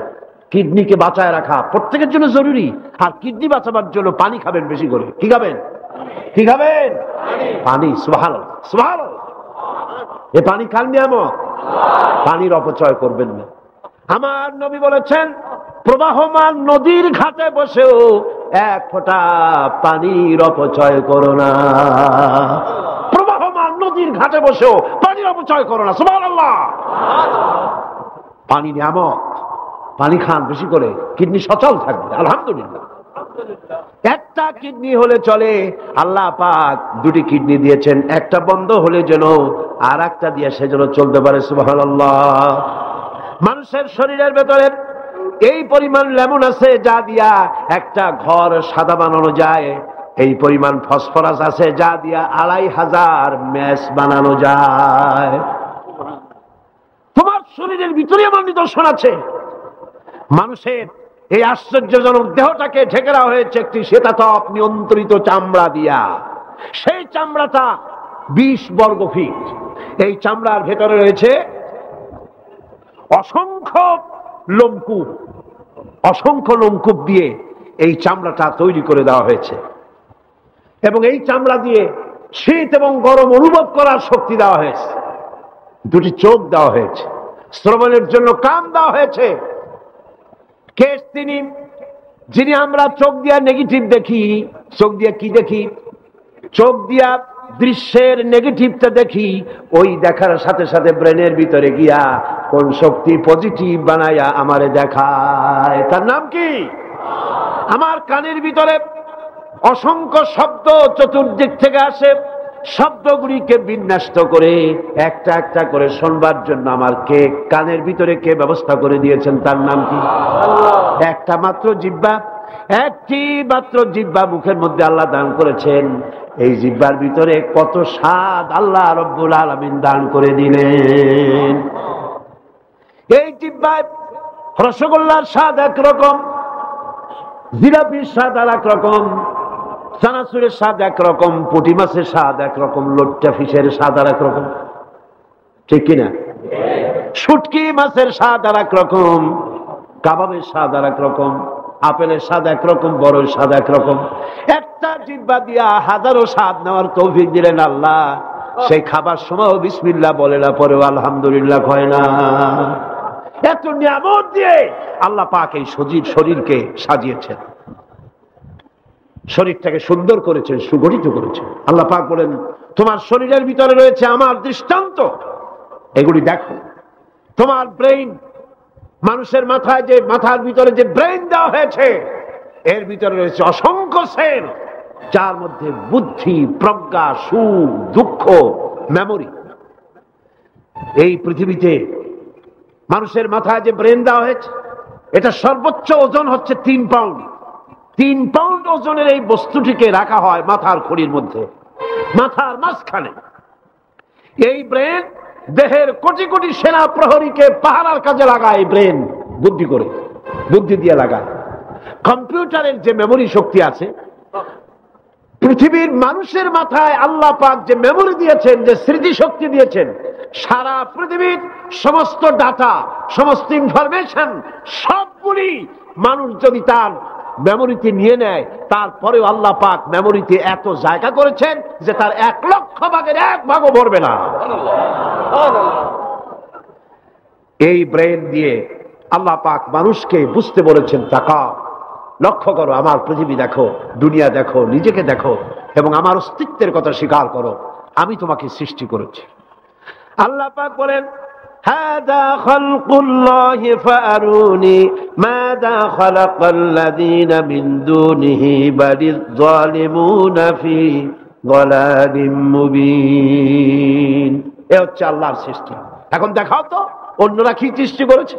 কিডনিকে বাঁচায় রাখা প্রত্যেকের জন্য জরুরি। আর কিডনি বাঁচাবার জন্য পানি খাবেন বেশি করে। কি খাবেন? কি খাবেন? পানি। সুবহানাল্লাহ, সুবহানাল্লাহ। এই পানি কার নিয়ামত, পানির অপচয় করবেন না। আমার নবী বলেছেন প্রবাহমান নদীর ঘাটে বসেও 1 ফোঁটা পানির অপচয় করো না। প্রবাহমান নদীর ঘাটে বসেও পানির অপচয় করো না। সুবহানাল্লাহ। পানি নিয়ামত, পানি খান বেশি করে, কিডনি সচল থাকবে। আলহামদুলিল্লাহ। একটা কিডনি হলে চলে, আল্লাহ পাক 2টি কিডনি দিয়েছেন। একটা বন্ধ হলে যেন আর একটা দিয়ে সে যেন চলতে পারে। সুবহানাল্লাহ। মানুষের শরীরের ভেতরে এই পরিমাণ লেমন আছে যা দিয়া একটা ঘর সাদা বানানো যায়, এই পরিমাণ ফসফরাস আছে যা দিয়া 2500 ম্যাচ বানানো যায়। তোমার শরীরের ভিতরে আমার নিদর্শন আছে। মানুষের এই আশ্চর্যজনক দেহটাকে ঢেকে দেওয়া হয়েছে একটি শীতাতপ নিয়ন্ত্রিত চামড়া দিয়া। সেই চামড়াটা 20 বর্গ ফিট। এই চামড়ার ভেতরে রয়েছে অসংখ্য লোমকূপ। অসংখ্য লোমকূপ দিয়ে এই চামড়াটা তৈরি করে দেওয়া হয়েছে এবং এই চামড়া দিয়ে শীত এবং গরম অনুভব করার শক্তি দেওয়া হয়েছে। দুটি চোখ দেওয়া হয়েছে, শ্রবণের জন্য কান দেওয়া হয়েছে। কে তিনি যিনি আমরা চোখ দিয়া নেগেটিভ দেখি? চোখ দিয়া কি দেখি? চোখ দিয়া দৃশ্যের নেগেটিভটা দেখি, ওই দেখার সাথে সাথে ব্রেনের ভিতরে গিয়া কোন শক্তি পজিটিভ বানায়া আমারে দেখায়। তার নাম কি? আমার কানের ভিতরে অসংখ্য শব্দ চতুর্দিক থেকে আসে, শব্দগুলিকে বিন্যস্ত করে একটা একটা করে শোনবার জন্য আমার কে কানের ভিতরে কে ব্যবস্থা করে দিয়েছেন? তার নাম কি? একটা মাত্র জিহ্বা, একটি মাত্র জিহ্বা মুখের মধ্যে আল্লাহ দান করেছেন। এই জিহ্বার ভিতরে কত স্বাদ আল্লাহ রব্বুল আলামিন দান করে দিলেন। এই জিহ্বায় রসগোল্লার স্বাদ একরকম, জিলাপির স্বাদ আর একরকম, চানাচুরের স্বাদ একরকম, পুঁটি মাছের স্বাদ একরকম, লোট্টা ফিশের স্বাদ আর একরকম, ঠিক কিনা? শুটকি মাছের স্বাদ আর একরকম, কাবাবের স্বাদ আর একরকম, আপেলের স্বাদ একরকম, বড়ের স্বাদ একরকম। একটা জিহ্বা দিয়া হাজারো স্বাদ নেওয়ার তৌফিক দিলেন আল্লাহ। সেই খাবার সময়ও বিসমিল্লাহ বলে না, পরেও আলহামদুলিল্লাহ কয় না। এত নিয়ামত দিয়ে আল্লাহ পাক এই সজীব শরীরকে সাজিয়েছেন, শরীরটাকে সুন্দর করেছেন, সুগঠিত করেছেন। আল্লাহ পাক বলেন তোমার শরীরের ভিতরে রয়েছে আমার দৃষ্টান্ত, এগুলি দেখো। তোমার ব্রেইন, মানুষের মাথায় যে মাথার ভিতরে যে ব্রেইন দেওয়া হয়েছে, এর ভিতরে রয়েছে অসংখ্য সেল, যার মধ্যে বুদ্ধি, প্রজ্ঞা, সুখ, দুঃখ, মেমোরি। এই পৃথিবীতে মানুষের মাথায় যে ব্রেন দেওয়া হয়েছে, এটা সর্বোচ্চ ওজন হচ্ছে 3 পাউন্ড। 3 পাউন্ড ওজনের এই বস্তুটিকে রাখা হয় মাথার খুঁড়ির মধ্যে, মাথার মাঝখানে। এই ব্রেন দেহের কোটি কোটি সেনা প্রহরীকে পাহারার কাজে লাগায়। এই ব্রেন বুদ্ধি করে, বুদ্ধি দিয়ে লাগায়। কম্পিউটারের যে মেমোরি শক্তি আছে, পৃথিবীর মানুষের মাথায় আল্লাহ পাক যে মেমোরি দিয়েছেন, যে স্মৃতি শক্তি দিয়েছেন, সারা পৃথিবীর সমস্ত ডাটা, সমস্ত ইনফরমেশন সবগুলি মানুষ যদি তার মেমোরিতে নিয়ে নেয়, তারপরেও আল্লাহ পাক মেমোরিতে এত জায়গা করেছেন যে তার 1 লক্ষ ভাগের 1 ভাগও ভরবে না। এই ব্রেন দিয়ে আল্লাহ পাক মানুষকে বুঝতে বলেছেন, তাকাও, লক্ষ্য করো, আমার পৃথিবী দেখো, দুনিয়া দেখো, নিজেকে দেখো এবং আমার অস্তিত্বের কথা স্বীকার করো। আমি তোমাকে সৃষ্টি করেছি। আল্লাহ পাক বলেন হাদা খালকুল্লাহি ফাআরুনি মাযা খালাকাল্লাযীনা মিন দুনিহি বালিয যালিমুনা ফি যালালিম মুবিন। এ হচ্ছে আল্লাহর সৃষ্টি। এখন দেখাও তো অন্যরা কি সৃষ্টি করেছে,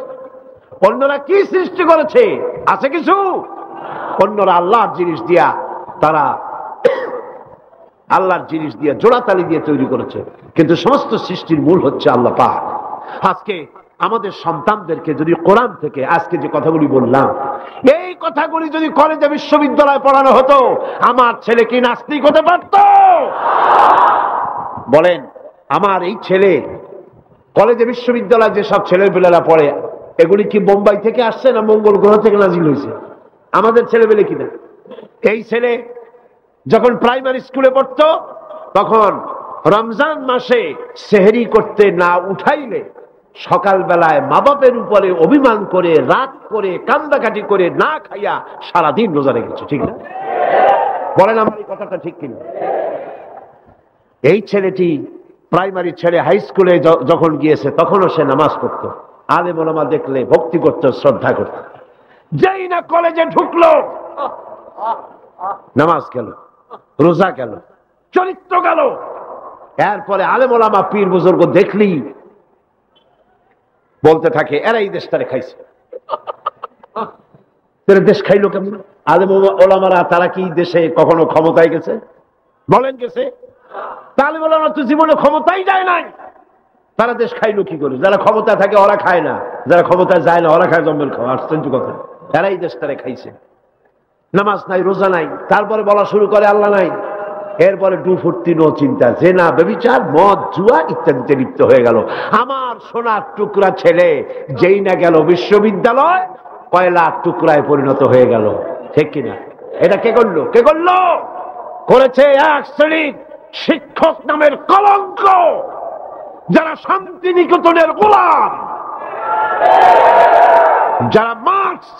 অন্যরা কি সৃষ্টি করেছে? আছে কিছু? অন্যরা আল্লাহর জিনিস দিয়া, তারা আল্লাহর জিনিস দিয়ে জোড়াতালি দিয়ে তৈরি করেছে, কিন্তু সমস্ত সৃষ্টির মূল হচ্ছে আল্লাহ পাক। আজকে আমাদের সন্তানদেরকে যদি কোরআন থেকে আজকে যে কথাগুলি বললাম, এই কথাগুলি যদি কলেজে বিশ্ববিদ্যালয়ে পড়ানো হতো, আমার ছেলে কি নাস্তিক হতে পারত? বলেন, আমার এই ছেলে কলেজে বিশ্ববিদ্যালয়ে যেসব ছেলেপেলেরা পড়ে, এগুলি কি বোম্বাই থেকে আসছে না মঙ্গল গ্রহ থেকে নাজিল হয়েছে? আমাদের ছেলেপেলে কিনা? এই ছেলে যখন প্রাইমারি স্কুলে পড়তো, তখন রমজান মাসে সেহরি করতে না উঠাইলে সকালবেলায় মা বাপের উপরে অভিমান করে, রাত করে, কান্দাকাটি করে না খাইয়া সারাদিন রোজা রেখেছে, ঠিক না? বলেন আমার এই কথাটা ঠিক কিনা? এই ছেলেটি প্রাইমারি ছেড়ে হাই স্কুলে যখন গিয়েছে, তখনও সে নামাজ পড়তো, আলেম ওলামা দেখলে ভক্তি করত, শ্রদ্ধা করত। যেই না কলেজে ঢুকলো, নামাজ গেল, রোজা গেল, চরিত্র গেল। এরপরে আলেম ওলামা পীর বুজুর্গ দেখলি বলতে থাকে, এরা এই দেশটারে খাইছে, দেশ খাইলো কেমন? আলেম ওলামারা তারা কি দেশে কখনো ক্ষমতায় গেছে? বলেন গেছে? তালেম ওলামা তো জীবনে ক্ষমতাই যায় নাই, তারা দেশ খাইলো কি করে? যারা ক্ষমতা থাকে ওরা খায় না, যারা ক্ষমতায় যায় না ওরা খায় জম্বের খাওয়া। আশ্চর্য কথা, তারাই দেশ তারা খাইছে। নামাজ নাই, রোজা নাই, তারপরে বলা শুরু করে আল্লাহ নাই। এরপরে ডুফুর্তি নো চিন্তা, জেনা, ব্যভিচার, মদ, জুয়া ইত্যাদিতে লিপ্ত হয়ে গেল। আমার সোনার টুকরা ছেলে যেই না গেল বিশ্ববিদ্যালয়, কয়লার টুকরায় পরিণত হয়ে গেল। ঠিক কিনা? এটা কে করলো? কে করলো? করেছে এক শ্রেণীর শিক্ষক নামের কলঙ্ক, যারা শান্তিনিকেতনের গোলাম, যারা মার্কস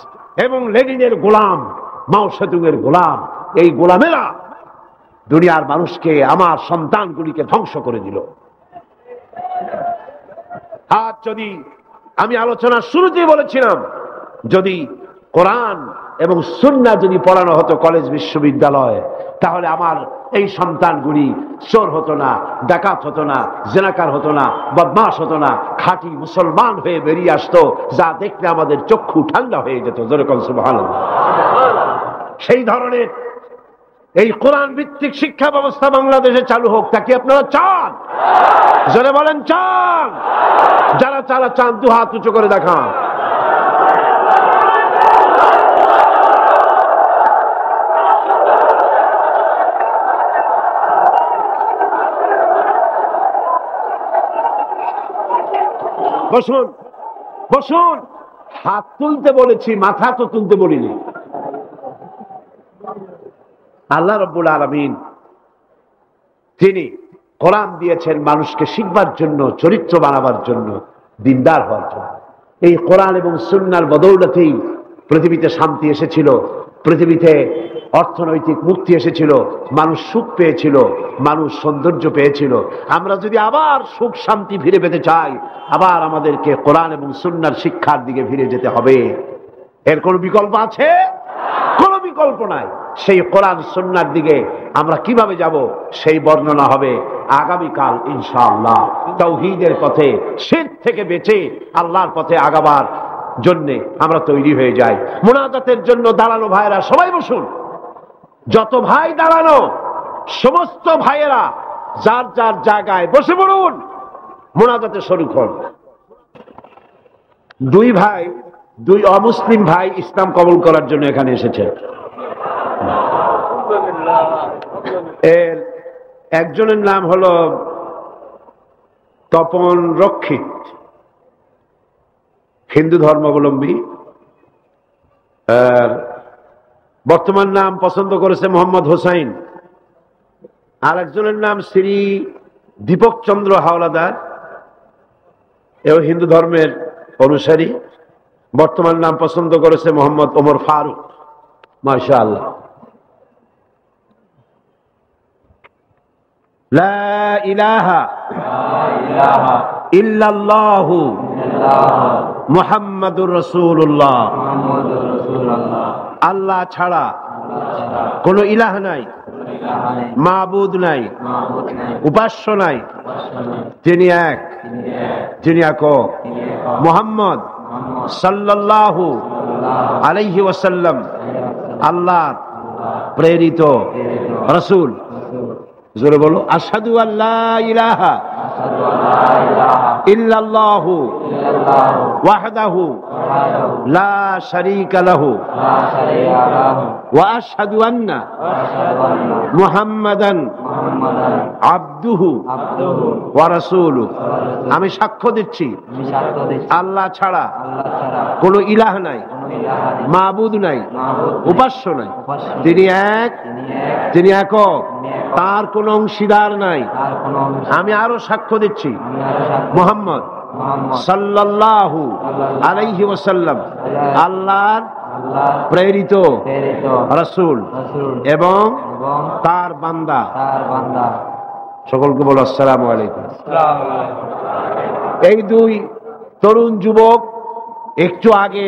এবং লেনিনের গোলাম, মাও সেতুংয়ের গোলাম। এই গোলামেরা দুনিয়ার মানুষকে, আমার সন্তানগুলিকে ধ্বংস করে দিল। আজ যদি আমি আলোচনার শুরুতেই বলেছিলাম, যদি কোরআন এবং সুন্নাহ যদি পড়ানো হতো কলেজ বিশ্ববিদ্যালয়ে, তাহলে আমার এই সন্তানগুলি চোর হতো না, ডাকাত হতো না, জেনাকার হতো না, বদমাশ হতো না, খাঁটি মুসলমান হয়ে বেরিয়ে আসতো, যা দেখলে আমাদের চক্ষু ঠান্ডা হয়ে যেত। যেরকম সুবহানাল্লাহ। সেই ধরনের এই কোরআন ভিত্তিক শিক্ষা ব্যবস্থা বাংলাদেশে চালু হোক, তা কি আপনারা চান? জোরে বলেন চান? যারা যারা চান দু হাত উঁচু করে দেখান। বসুন, বসুন। হাত তুলতে বলেছি, মাথা তো তুলতে বলিনি। আল্লাহ রাব্বুল আলামিন তিনি কোরআন দিয়েছেন মানুষকে শিখবার জন্য, চরিত্র বানাবার জন্য, দিনদার হওয়ার জন্য। এই কোরআন এবং সুন্নাহর বদৌলতেই পৃথিবীতে শান্তি এসেছিল, পৃথিবীতে অর্থনৈতিক মুক্তি এসেছিল, মানুষ সুখ পেয়েছিল, মানুষ সৌন্দর্য পেয়েছিল। আমরা যদি আবার সুখ শান্তি ফিরে পেতে চাই, আবার আমাদেরকে কোরআন এবং সুন্নাহর শিক্ষার দিকে ফিরে যেতে হবে। এর কোনো বিকল্প আছে? কোনো বিকল্প নাই। সেই কোরআন সুন্নাহর দিকে আমরা কিভাবে যাব, সেই বর্ণনা হবে আগামীকাল ইনশাআল্লাহ। তাওহীদের পথে, শিরক থেকে বেঁচে আল্লাহর পথে আগাবার জন্য আমরা তৈরি হয়ে যাই। মুনাজাতের জন্য দাঁড়ানো ভাইয়েরা সবাই বসুন। যত ভাই দাঁড়ানো, সমস্ত ভাইয়েরা যার যার জায়গায় বসে পড়ুন, মুনাজাতে শরীক হন। দুই ভাই, দুই অমুসলিম ভাই ইসলাম কবুল করার জন্য এখানে এসেছে। এর একজনের নাম হলো তপন রক্ষিত, হিন্দু ধর্মাবলম্বী। আর বর্তমান নাম পছন্দ করেছে মোহাম্মদ হোসাইন। আর একজনের নাম শ্রী দীপক চন্দ্র হাওলাদার, এও হিন্দু ধর্মের অনুসারী। বর্তমান নাম পছন্দ করেছে মোহাম্মদ ওমর ফারুক। মাশাআল্লাহ। লা ইলাহা ইল্লাল্লাহু মুহাম্মাদুর রাসূলুল্লাহ। আল্লাহ ছাড়া কোনো ইলাহ নাই, মাবুদ নাই, উপাস্য নাই। তিনি এক, যিনি একক। মুহাম্মদ সাল্লাল্লাহু আলাইহি ওয়াসাল্লাম আল্লাহর প্রেরিত রাসূল। জোরে বলো, আশহাদু আল্লা ইলাহা ইল্লাল্লাহু ওয়াহদাহু লা শারীকা লাহু ওয়া আশহাদু আন্না মুহাম্মাদান আবদুহু ওয়া রাসূলুহু। আমি সাক্ষ্য দিচ্ছি আল্লাহ ছাড়া কোনো ইলাহ নাই, মাবুদ নাই, উপাস্য নাই। তিনি এক, তিনি একক, তার কোনো অংশীদার নাই। আমি আরো সাক্ষ্য দিচ্ছি মুহাম্মদ সাল্লাল্লাহু আলাইহি ওয়াসাল্লাম আল্লাহর প্রেরিত রাসূল এবং তার বান্দা। সকলকে বলো আসসালামু আলাইকুম। এই দুই তরুণ যুবক একটু আগে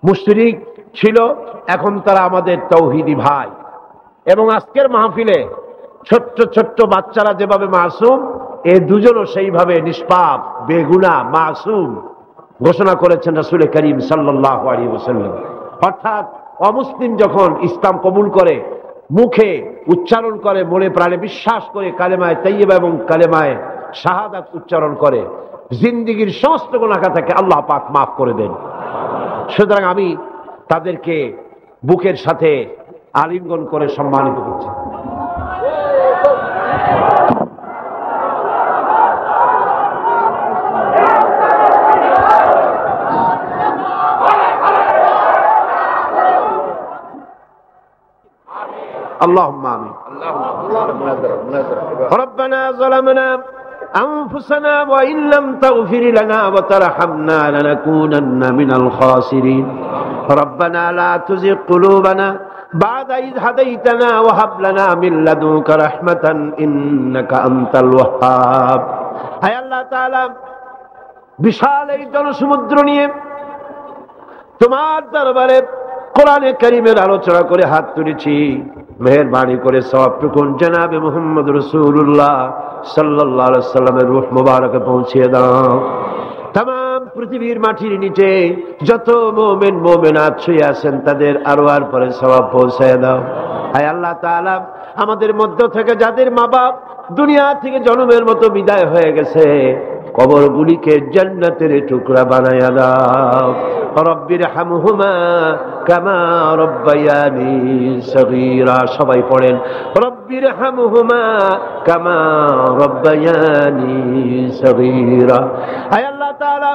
মুশরিক ছিল, এখন তারা আমাদের তাওহীদি ভাই। এবং আজকের মাহফিলে ছোট্ট ছোট্ট বাচ্চারা যেভাবে মাসুম, এ দুজনও সেইভাবে নিষ্পাপ, বেগুনাহ, মাসুম। ঘোষণা করেছেন রাসূল করিম সাল্লাল্লাহু আলাইহি ওয়াসাল্লাম। অর্থাৎ অমুসলিম যখন ইসলাম কবুল করে, মুখে উচ্চারণ করে, মনে প্রাণে বিশ্বাস করে কালেমায়ে তাইয়্যিবা এবং কালেমায়ে শাহাদাত উচ্চারণ করে, জিন্দেগীর সমস্ত গুনাহ থেকে আল্লাহ পাক মাফ করে দেন। সুতরাং আমি তাদেরকে বুকের সাথে আলিঙ্গন করে সম্মানিত করছি। اللهم آمين. ربنا ظلمنا أنفسنا وإن لم تغفر لنا وترحمنا لنكونن من الخاسرين. ربنا لا تزغ قلوبنا بعد إذ هديتنا وهب لنا من لدنك رحمة إنك أنت الوهاب. হে আল্লাহ তাআলা, বিশাল এই জনসমুদ্র নিয়ে তোমার দরবারে কোরআনে কারীমের আলোচনা করে হাত তুলেছি। মেহেরবানি করে সওয়াবটুকু জনাবে মুহাম্মদ রাসূলুল্লাহ সাল্লাল্লাহু আলাইহি ওয়াসাল্লামের রূহ মুবারকে পৌঁছিয়ে দাও। तमाम পৃথিবীর মাটির নিচে যত মুমিন মুমিনাত শুয়ে আছেন তাদের আরওয়ার পরে সওয়াব পৌঁছায় দাও। হে আল্লাহ তাআলা, আমাদের মধ্য থেকে যাদের মা বাপ দুনিয়া থেকে জন্মের মতো বিদায় হয়ে গেছে, কবরগুলিকে জান্নাতের টুকরা বানায়া দাও। রব্বির হামহুমা কামা রব্বায়ানি সগীরা। সবাই পড়েন, রব্বির হামহুমা কামা রব্বায়ানি সগীরা। হে আল্লাহ তাআলা,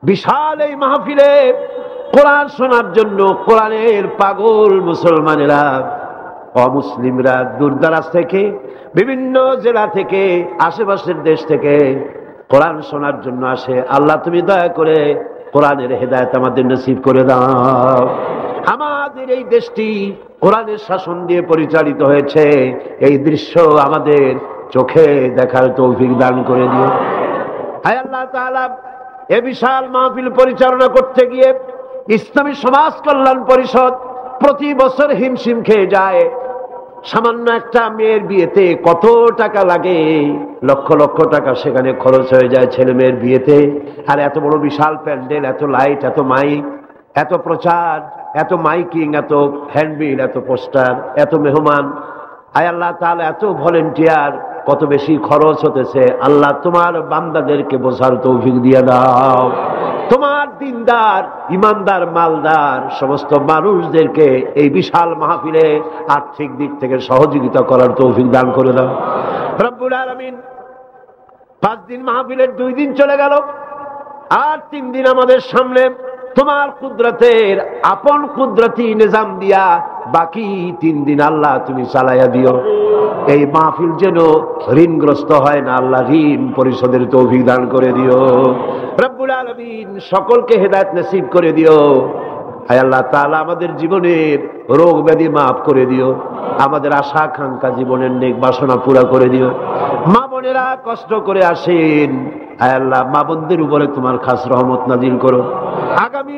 বিশাল এই মাহফিলে কোরআন শোনার জন্য কোরআনের পাগল মুসলমানেরা, অমুসলিমরা দূরদরাজ থেকে, বিভিন্ন জেলা থেকে, আশেপাশের দেশ থেকে কোরআন শোনার জন্য আসে। আল্লাহ তুমি দয়া করে কোরআনের হেদায়েত আমাদের নসিব করে দাও। আমাদের এই দেশটি কোরআনের শাসন দিয়ে পরিচালিত হয়েছে, এই দৃশ্য আমাদের চোখে দেখার তৌফিক দান করে দিও। হে আল্লাহ তাআলা, এ বিশাল মাহফিল পরিচালনা করতে গিয়ে ইসলামী সমাজ কল্যাণ পরিষদ প্রতি বছর হিমশিম খেয়ে যায়। সামান্য একটা মেয়ের বিয়েতে কত টাকা লাগে, লক্ষ লক্ষ টাকা সেখানে খরচ হয়ে যায় ছেলে মেয়ের বিয়েতে। আর এত বড় বিশাল প্যান্ডেল, এত লাইট, এত মাইক, এত প্রচার, এত মাইকিং, এত হ্যান্ডবিল, এত পোস্টার, এত মেহমান। আয় আল্লাহ তাআলা, এত ভলেন্টিয়ার, কত বেশি খরচ হতেছে। আল্লাহ তোমার বান্দাদেরকে বোঝার তৌফিক দিয়ে দাও। তোমার দিনদার, ইমানদার, মালদার সমস্ত মানুষদেরকে এই বিশাল মাহফিলে আর্থিক দিক থেকে সহযোগিতা করার তৌফিক দান করে দাও রব্বুল আলামিন। 5 দিন মাহফিলের 2 দিন চলে গেল, আর 3 দিন আমাদের সামনে তোমার কুদরতের আপন কুদরতি নিজাম দিয়া বাকি 3 দিন আল্লাহ তুমি চালাইয়া দিও। এই মাহফিল যেন ঋণগ্রস্ত হয় না, আল্লাহ ঋণ পরিশোধের তৌফিক দান করে দিও রব্বুল আলামিন। সকলকে হেদায়েত নসিব করে দিও। হে আল্লাহ তাআলা, আমাদের জীবনের রোগ ব্যাধি মাফ করে দিও, আমাদের আশা আকাঙ্ক্ষা জীবনের নেক বাসনা পুরা করে দিও। মা বোনেরা কষ্ট করে আসেন, হে আল্লাহ মা বোনদের উপরে তোমার খাস রহমত নাজিল করো। আগামী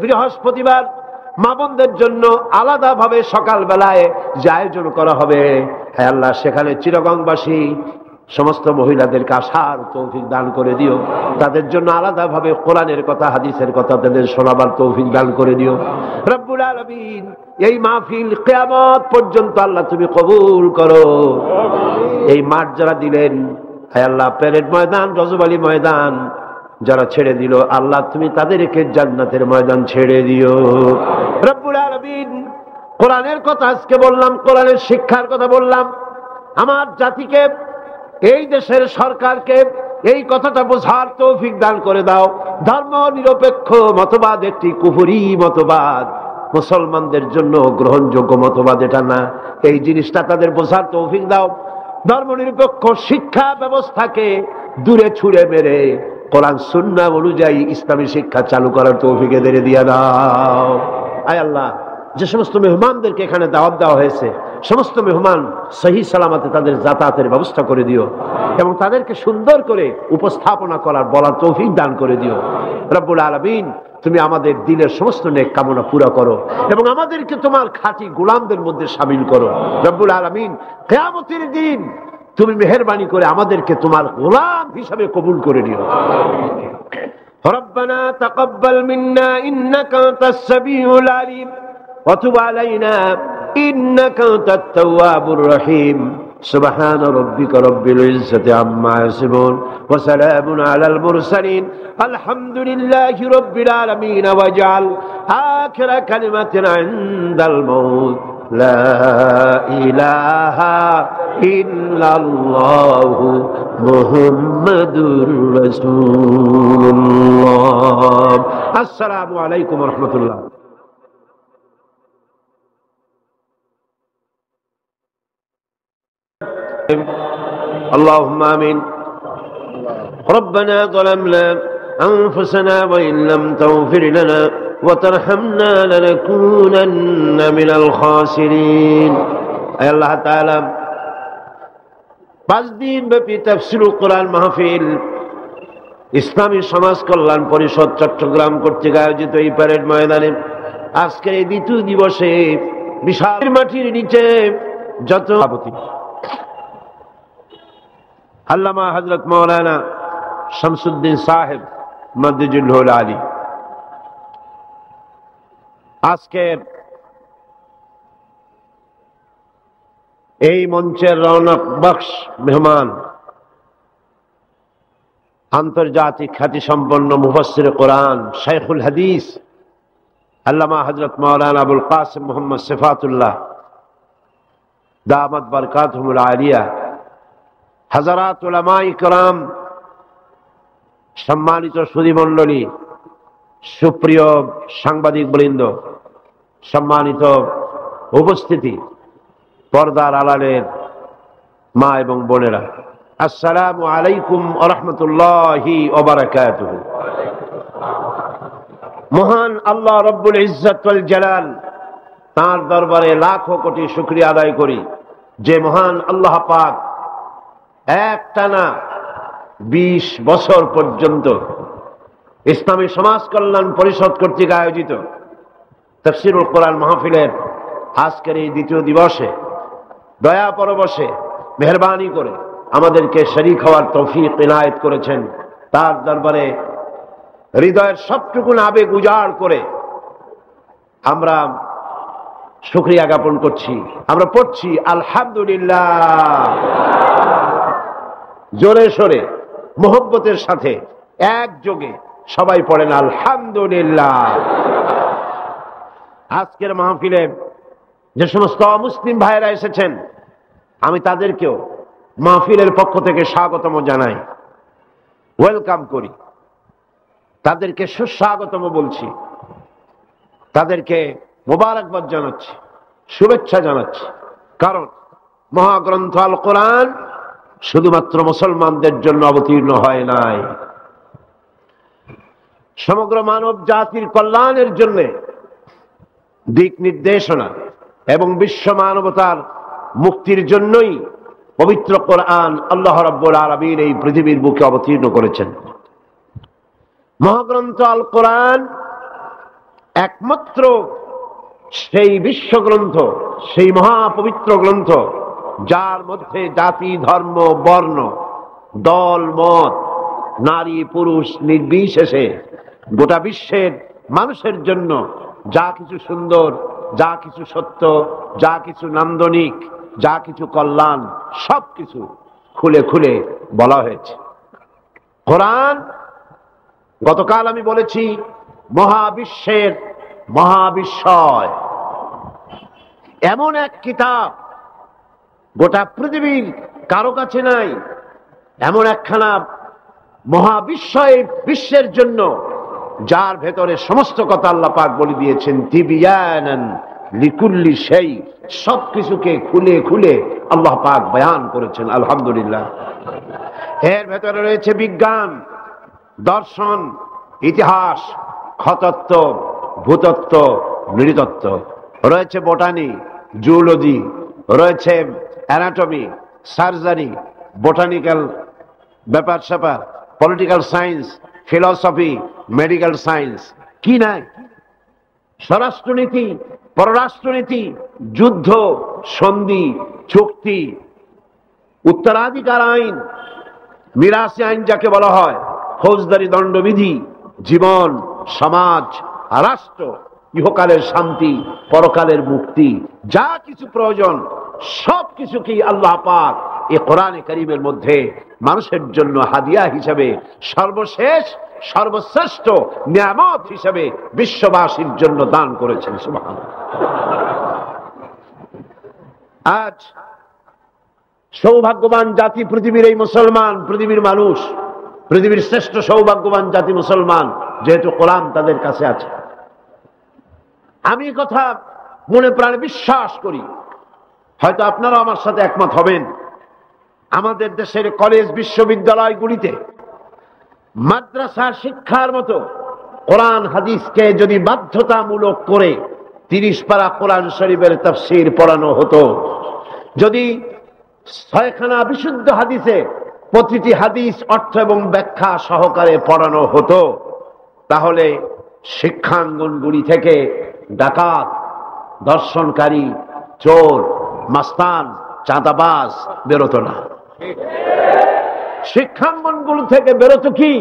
বৃহস্পতিবার মা বোনদের জন্য আলাদাভাবে সকাল বেলায় যে আয়োজন করা হবে, হে আল্লাহ সেখানে চিরগংবাসী সমস্ত মহিলাদেরকে আসার তৌফিক দান করে দিও। তাদের জন্য আলাদাভাবে কোরআনের কথা, হাদিসের কথা তাদের শোনাবার তৌফিক দান করে দিও রব্বুল আলামিন। এই মাহফিল কিয়ামত পর্যন্ত আল্লাহ তুমি কবুল করো। এই মাঠ যারা দিলেন, হে আল্লাহ প্যারেড ময়দান, রজবালি ময়দান যারা ছেড়ে দিল, আল্লাহ তুমি তাদেরকে জান্নাতের ময়দান ছেড়ে দিও রব্বুল আলামিন। কোরআনের কথা আজকে বললাম, কোরআনের শিক্ষার কথা বললাম। আমার জাতিকে, এই দেশের সরকারকে এই কথাটা বোঝার তৌফিক দান করে দাও। ধর্ম নিরপেক্ষ মতবাদ একটি কুফরি মতবাদ, মুসলমানদের জন্য গ্রহণযোগ্য মতবাদ এটা না। এই জিনিসটা তাদের বোঝার তৌফিক দাও। ধর্ম নিরপেক্ষ শিক্ষা ব্যবস্থাকে দূরে ছুঁড়ে মেরে কোরআন সুন্নাহ অনুযায়ী ইসলামী শিক্ষা চালু করার তৌফিক এদের দিয়ে দাও। আয় আল্লাহ, যে সমস্ত মেহমানদেরকে এখানে দাওয়াত দেওয়া হয়েছে, সমস্ত মেহমান সহি সালামতে তাদের যাতায়াতের ব্যবস্থা করে দিও এবং তাদেরকে সুন্দর করে উপস্থাপনা করার বলার তৌফিক দান করে দিও রব্বুল আলামিন। তুমি আমাদের দিলের সমস্ত নেক কামনা পুরা করো এবং আমাদেরকে তোমার খাঁটি গোলামদের মধ্যে শামিল করো রব্বুল আলামিন। কিয়ামতের দিন তুমি মেহেরবানি করে আমাদেরকে তোমার গোলাম হিসাবে কবুল করে নিও। ربنا تقبل منا إنك أنت السميع العليم وتب علينا إنك أنت التواب الرحيم سبحان ربك رب العزة عما يصفون وسلام على المرسلين الحمد لله رب العالمين واجعل آخر كلمة عند الموت لا إله إلا الله محمد رسول الله السلام عليكم ورحمة الله اللهم آمين ربنا ظلمنا أنفسنا وإن لم تغفر لنا وترحمنا لنكونن من الخاسرين أي الله تعالى 5 দিন ব্যাপী তাফসীরুল কোরআন মাহফিল ইসলামী সমাজ কল্যাণ পরিষদ চট্টগ্রাম কর্তৃক আয়োজিত এই প্যারেড ময়দানে আজকের এই দ্বিতীয় দিবসে বিশাল মাটির নিচে যত আল্লামা হযরত মাওলানা শামসুদ্দিন সাহেব মাদ্দুজুল আলী আজকের এই মঞ্চের রৌনক বখশ মেহমান আন্তর্জাতিক খ্যাতি সম্পন্ন মুফাসসির কোরআন শাইখুল হাদিস আল্লামা হযরত মাওলানা আবুল কাসিম মুহাম্মদ সিফাতুল্লাহ দামাত বারকাতুহুল আলিয়া হাজারাত উলামায়ে কিরাম সম্মানিত সুধীমণ্ডলী সুপ্রিয় সাংবাদিক বৃন্দ সম্মানিত উপস্থিতি পর্দার আড়ালের মা এবং বোনেরা আসসালামু আলাইকুম ওয়া রাহমাতুল্লাহি ওয়া বারাকাতুহু মহান আল্লাহ রব্বুল ইজ্জত ওয়াল জালাল তার দরবারে লাখো কোটি শুকরিয়া আদায় করি যে মহান আল্লাহ পাক একটানা 20 বছর পর্যন্ত ইসলামী সমাজ কল্যাণ পরিষদ কর্তৃক আয়োজিত তাফসীরুল কোরআন মাহফিলের আজকের এই দ্বিতীয় দিবসে দয়া পরবশে মেহেরবানি করে আমাদেরকে শরীক হওয়ার তৌফিক ইনায়েত করেছেন তার দরবারে হৃদয়ের সবটুকু আবেগ উজাড় করে আমরা শুকরিয়া জ্ঞাপন করছি আমরা পড়ছি আলহামদুলিল্লাহ জোরে সোরে মোহব্বতের সাথে একযোগে সবাই পড়েন আলহামদুলিল্লাহ আজকের মাহফিলে যে সমস্ত মুসলিম ভাইরা এসেছেন আমি তাদেরকেও মাহফিলের পক্ষ থেকে স্বাগতম জানাই ওয়েলকাম করি তাদেরকে সুস্বাগতম বলছি তাদেরকে মোবারকবাদ জানাচ্ছি শুভেচ্ছা জানাচ্ছি কারণ মহাগ্রন্থ আল কোরআন শুধুমাত্র মুসলমানদের জন্য অবতীর্ণ হয় নাই সমগ্র মানব জাতির কল্যাণের জন্য দিক নির্দেশনা এবং বিশ্ব মানবতার মুক্তির জন্যই পবিত্র কোরআন আল্লাহ রাব্বুল আলামিন এই পৃথিবীর বুকে অবতীর্ণ করেছেন মহাগ্রন্থ আল কোরআন একমাত্র সেই বিশ্বগ্রন্থ সেই মহাপবিত্র গ্রন্থ যার মধ্যে জাতি ধর্ম বর্ণ দল মত নারী পুরুষ নির্বিশেষে গোটা বিশ্বের মানুষের জন্য যা কিছু সুন্দর যা কিছু সত্য যা কিছু নান্দনিক যা কিছু কল্যাণ সবকিছু খুলে খুলে বলা হয়েছে কোরআন গতকাল আমি বলেছি মহাবিশ্বের মহাবিস্ময় এমন এক কিতাব গোটা পৃথিবীর কারো কাছে নাই এমন একখানা মহাবিস্ময় বিশ্বের জন্য যার ভেতরে সমস্ত কথা আল্লাহ পাক বলে দিয়েছেন তিবিয়ানান লিকুল্লি শাই সবকিছুকে খুলে খুলে আল্লাহ পাক বয়ান করেছেন আলহামদুলিল্লাহ এর ভেতরে রয়েছে বিজ্ঞান দর্শন ইতিহাস খতত্ব ভূতত্ত্ব নৃতত্ত্ব রয়েছে বোটানি জুলজি রয়েছে অ্যানাটমি সার্জারি বোটানিক্যাল ব্যাপার স্যাপার political science philosophy medical science কি নাই স্বরাষ্ট্রনীতি পররাষ্ট্রনীতি যুদ্ধ সন্ধি চুক্তি উত্তরাধিকার আইন মিরাসি আইন যাকে বলা হয় ফৌজদারি দণ্ডবিধি জীবন, সমাজ, রাষ্ট্র, ইহকালের শান্তি, পরকালের মুক্তি, যা কিছু প্রয়োজন সব কিছুকেই আল্লাহ পাক এই কোরআনে কারীমের মধ্যে মানুষের জন্য হাদিয়া হিসেবে সর্বশেষ সর্বশ্রেষ্ঠ নিয়ামত হিসেবে বিশ্ববাসীর জন্য দান করেছেন। সুবহানাল্লাহ। আজ সৌভাগ্যবান জাতি পৃথিবীর এই মুসলমান, পৃথিবীর মানুষ, পৃথিবীর শ্রেষ্ঠ সৌভাগ্যবান জাতি মুসলমান, যেহেতু কোরআন তাদের কাছে আছে। আমি কথা মনে প্রাণে বিশ্বাস করি, হয়তো আপনারা আমার সাথে একমত হবেন, আমাদের দেশের কলেজ বিশ্ববিদ্যালয়গুলিতে মাদ্রাসা শিক্ষার মতো কোরআন হাদিসকে যদি বাধ্যতামূলক করে 30 পারা কোরআন শরীফের তাফসীর পড়ানো হতো, যদি 6খানা বিশুদ্ধ হাদিসে প্রতিটি হাদিস অর্থ এবং ব্যাখ্যা সহকারে পড়ানো হতো, তাহলে শিক্ষাঙ্গনগুলি থেকে ডাকাত, দর্শনকারী, চোর, মাস্তান, চাঁদাবাজ বেরোতো না। শিক্ষাঙ্গনগুলি থেকে বেরোতো কি?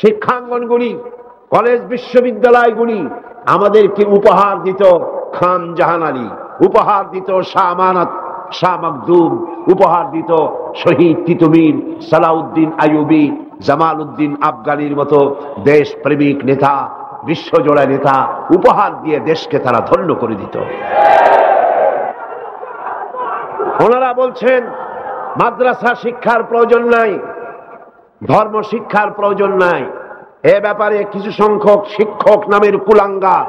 শিক্ষাঙ্গনগুলি, কলেজ বিশ্ববিদ্যালয়গুলি আমাদেরকে উপহার দিত খান জাহান আলী, উপহার দিত শাহ আমানত, শাহ মখদুম, উপহার দিত শহীদ তিতুমির, সালাউদ্দিন আইয়ুবী, জামাল উদ্দিন আফগানির মতো দেশপ্রেমিক নেতা, বিশ্বজোড়া নেতা, উপহার দিয়ে দেশকে তারা ধন্য করে দিত। ওনারা বলছেন মাদ্রাসা শিক্ষার প্রয়োজন নাই, ধর্ম শিক্ষার প্রয়োজন নাই। এ ব্যাপারে কিছু সংখ্যক শিক্ষক নামের কুলাঙ্গার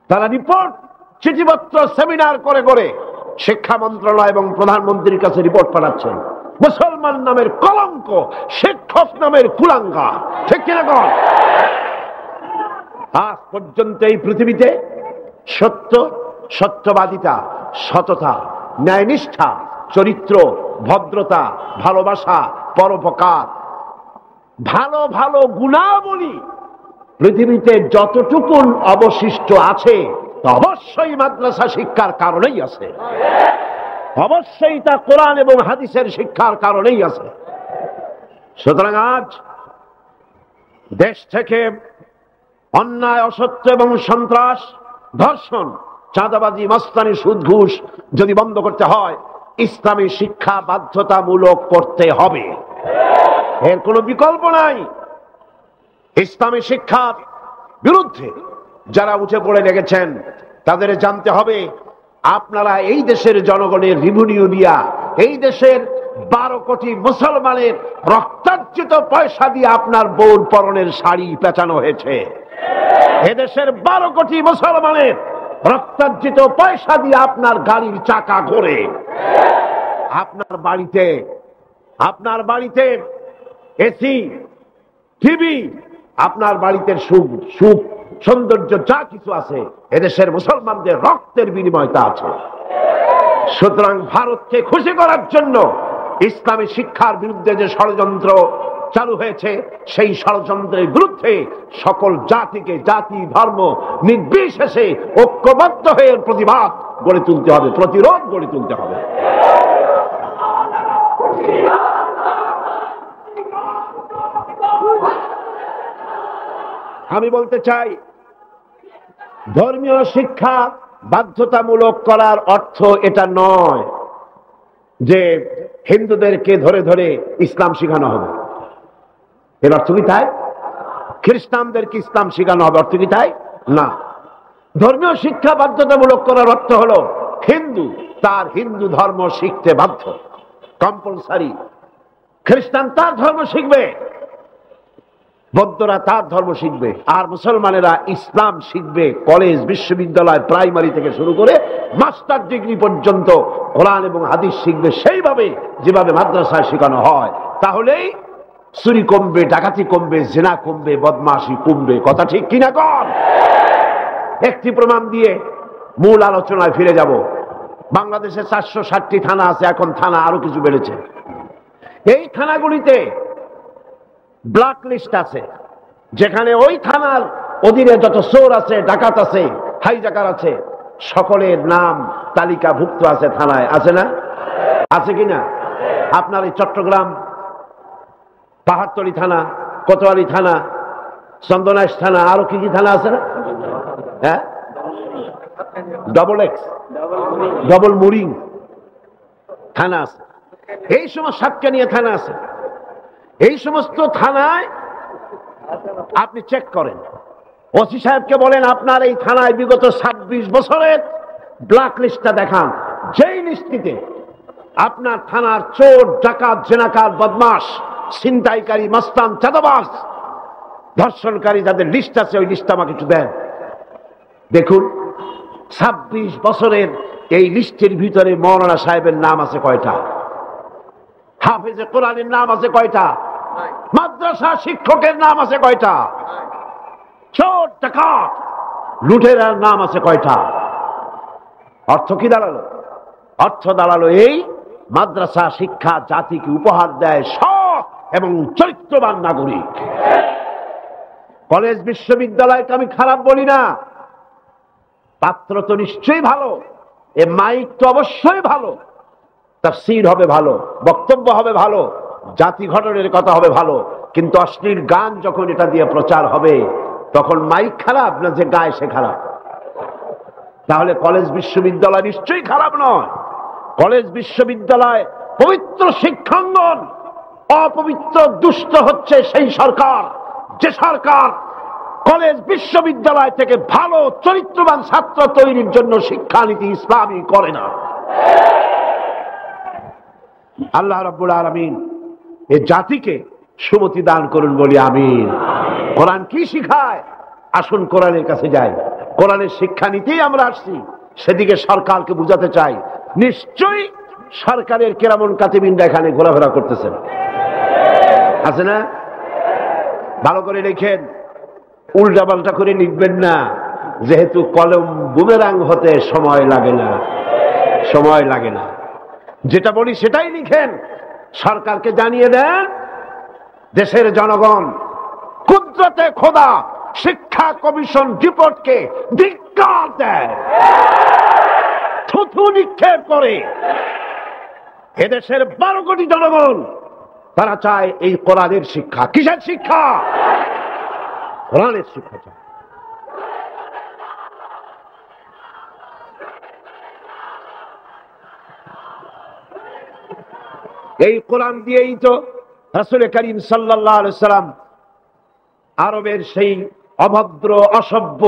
তারা রিপোর্ট, চিঠিপত্র, সেমিনার করে করে শিক্ষা মন্ত্রণালয় এবং প্রধানমন্ত্রীর কাছে রিপোর্ট পাঠাচ্ছেন। মুসলমান নামের কলঙ্ক, শিক্ষক নামের কুলাঙ্গার, ঠিক কিনা কন? আজ পর্যন্ত এই পৃথিবীতে সত্য, সত্যবাদিতা, সততা, ন্যায়নিষ্ঠা, চরিত্র, ভদ্রতা, ভালোবাসা, পরোপকার, ভালো ভালো গুণাবলী পৃথিবীতে যতটুকুন অবশিষ্ট আছে তা অবশ্যই মাদ্রাসা শিক্ষার কারণেই আছে, অবশ্যই তা কোরআন এবং হাদিসের শিক্ষার কারণেই আছে। সুতরাং আজ দেশ থেকে অন্যায়, অসত্য এবং সন্ত্রাস, ধর্ষণ, চাঁদাবাজি, মাস্তানি, সুদ, ঘুষ যদি বন্ধ করতে হয়, ইসলামী শিক্ষা বাধ্যতামূলক করতে হবে, এর কোনো বিকল্প নাই। ইসলামী শিক্ষার বিরুদ্ধে যারা উঠে পড়ে লেগেছেন তাদের জানতে হবে, আপনারা এই দেশের জনগণের রিভিনিউ দিয়া, এই দেশের 12 কোটি মুসলমানের রক্তার্জিত পয়সা দিয়ে আপনার বউর পরনের শাড়ি পেঁচানো হয়েছে। এদেশের 12 কোটি মুসলমানের রক্তার্জিত পয়সা দিয়ে আপনার গাড়ির চাকা ঘোরে। আপনার বাড়িতে এসি, টিভি, আপনার বাড়িতে সুখ সৌন্দর্য যা কিছু আছে এদেশের মুসলমানদের রক্তের বিনিময়তা আছে। সুতরাং ভারতকে খুশি করার জন্য ইসলামী শিক্ষার বিরুদ্ধে যে ষড়যন্ত্র চালু হয়েছে, সেই ষড়যন্ত্রের বিরুদ্ধে সকল জাতিকে, জাতি ধর্ম নির্বিশেষে ঐক্যবদ্ধ হয়ে প্রতিবাদ গড়ে তুলতে হবে, প্রতিরোধ গড়ে তুলতে হবে। আমি বলতে চাই, ধর্মীয় শিক্ষা বাধ্যতামূলক করার অর্থ এটা নয় যে হিন্দুদেরকে ধরে ধরে ইসলাম শেখানো হবে, এর অর্থ কি তাই? খ্রিস্টানদেরকে ইসলাম শেখানো হবে, অর্থ কি তাই? না। ধর্মীয় শিক্ষা বাধ্যতামূলক করার অর্থ হলো হিন্দু তার হিন্দু ধর্ম শিখতে বাধ্য, কম্পালসারি। খ্রিস্টান তার ধর্ম শিখবে, বৌদ্ধরা তার ধর্ম শিখবে, আর মুসলমানেরা ইসলাম শিখবে। কলেজ, বিশ্ববিদ্যালয়, প্রাইমারি থেকে শুরু করে মাস্টার ডিগ্রি পর্যন্ত কোরআন এবং হাদিস শিখবে সেইভাবে যেভাবে মাদ্রাসায় শেখানো হয়। তাহলেই চুরি কমবে, ডাকাতি কমবে, জিনা কমবে, বদমাশি কমবে। কথা ঠিক কিনা কন? একটি প্রমাণ দিয়ে মূল আলোচনায় ফিরে যাব। বাংলাদেশে 460টি থানা আছে, এখন থানা আরো কিছু বেড়েছে। এই থানাগুলিতে ব্ল্যাক লিস্ট আছে, যেখানে ওই থানার অধীনে যত চোর আছে, ডাকাত আছে, হাইজাকার আছে, সকলের নাম তালিকাভুক্ত আছে থানায়, আছে না? আছে কিনা? আপনার এই চট্টগ্রাম পাহাড়তলী থানা, কোতোয়ালি থানা, চন্দনাইশ থানা, আরো কি কি থানা আছে না? হ্যাঁ, ডবল এক্স, ডবল মুরিং থানা আছে, এই সমস্ত সাতকানিয়া থানা আছে। এই সমস্ত থানায় আপনি চেক করেন, ওসি সাহেবকে বলেন আপনার এই থানায় বিগত 26 বছরের ব্ল্যাক লিস্টটা দেখান। যেই লিস্টিতে আপনার থানার চোর, ডাকাত, জেনাকার, বদমাস, ছিনতাইকারী, মাস্তান, চাঁদাবাজ, ধর্ষণকারী যাদের লিস্ট আছে ওই লিস্ট আমাকে একটু দেন। দেখুন 26 বছরের এই লিস্টের ভিতরে মৌলানা সাহেবের নাম আছে কয়টা? হাফেজে কোরআনের নাম আছে কয়টা? মাদ্রাসা শিক্ষকের নাম আছে কয়টা? চোর, ডাকাত, লুটেরার নাম আছে কয়টা? অর্থ কি দাঁড়ালো? অর্থ দাঁড়ালো এই মাদ্রাসা শিক্ষা জাতিকে উপহার দেয় সৎ এবং চরিত্রবান নাগরিক। কলেজ বিশ্ববিদ্যালয়কে আমি খারাপ বলি না, পাত্র তো নিশ্চয়ই ভালো, এ মাইক তো অবশ্যই ভালো, তাফসীর হবে ভালো, বক্তব্য হবে ভালো, জাতি গঠনের কথা হবে ভালো, কিন্তু অশ্লীল গান যখন এটা দিয়ে প্রচার হবে তখন মাইক খারাপ না যে গায় সে খারাপ? তাহলে কলেজ বিশ্ববিদ্যালয় নিশ্চয়ই খারাপ নয়। কলেজ বিশ্ববিদ্যালয় পবিত্র শিক্ষাঙ্গন, অপবিত্র দুষ্ট হচ্ছে সেই সরকার যে সরকার কলেজ বিশ্ববিদ্যালয় থেকে ভালো চরিত্রবান ছাত্র তৈরির জন্য শিক্ষানীতি ইসলামী করে না। আল্লাহ রাব্বুল আলামিন এই জাতিকে সুমতি দান করুন বলি আমিন। কোরআন কি শিখায়? আসুন কোরআনের কাছে যাই। কোরআনের শিক্ষানীতি আমরা আসছি, সেদিকে সরকারকে বুঝাতে চাই। নিশ্চয়ই সরকারের কেরামন কাতিবিনরা এখানে ঘোরাফেরা করতেছেন, আছে না? ভালো করে লিখেন, উল্টা পাল্টা করে লিখবেন না, যেহেতু কলম বুমেরাং হতে সময় লাগে না, সময় লাগে না। যেটা বলি সেটাই লিখেন, সরকারকে জানিয়ে দেন দেশের জনগণ কুদরতে খোদা শিক্ষা কমিশন রিপোর্টকে ধিক্কার দেয়, থুথু নিক্ষেপ করে। এদেশের 12 কোটি জনগণ তারা চায় এই কোরআনের শিক্ষা। কিসের শিক্ষা? কোরআনের শিক্ষা চায়। এই কোরআন দিয়েই তো রাসূল করিম সাল্লাল্লাহু আলাইহি সাল্লাম আরবের সেই অভদ্র, অসভ্য,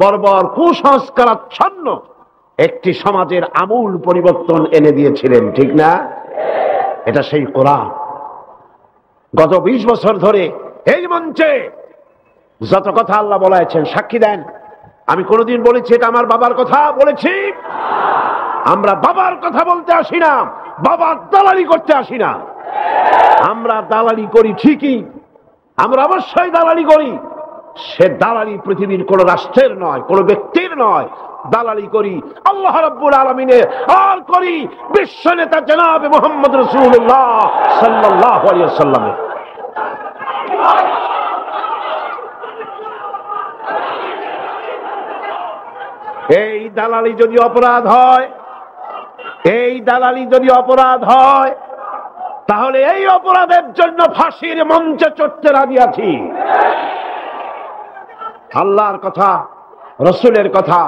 বর্বর কুসংস্কারাচ্ছন্ন একটি সমাজের আমূল পরিবর্তন এনে দিয়েছিলেন, ঠিক না? এটা সেই কোরআন। গত 20 বছর ধরে এই মঞ্চে যত কথা আল্লাহ বলেছেন সাক্ষী দেন। আমি কোনদিন বলেছি এটা আমার বাবার কথা বলেছি? আমরা বাবার কথা বলতে আসি না, বাবার দালালি করতে আসি না। আমরা দালালি করি ঠিকই, আমরা অবশ্যই দালালি করি। সে দালালি পৃথিবীর কোন রাষ্ট্রের নয়, কোন ব্যক্তির নয়। দালালি করি আল্লাহ রাব্বুল আলামিনের, আর করি বিশ্ব নেতা জনাব মুহাম্মদ রাসূলুল্লাহ সাল্লাল্লাহু আলাইহি ওয়াসাল্লামের। এই দালালি যদি অপরাধ হয়, এই দালালি যদি অপরাধ হয়, তাহলে এই অপরাধের জন্য ফাঁসির মঞ্চে চড়তে রাজি আছি। আল্লাহর কথা, রসুলের কথা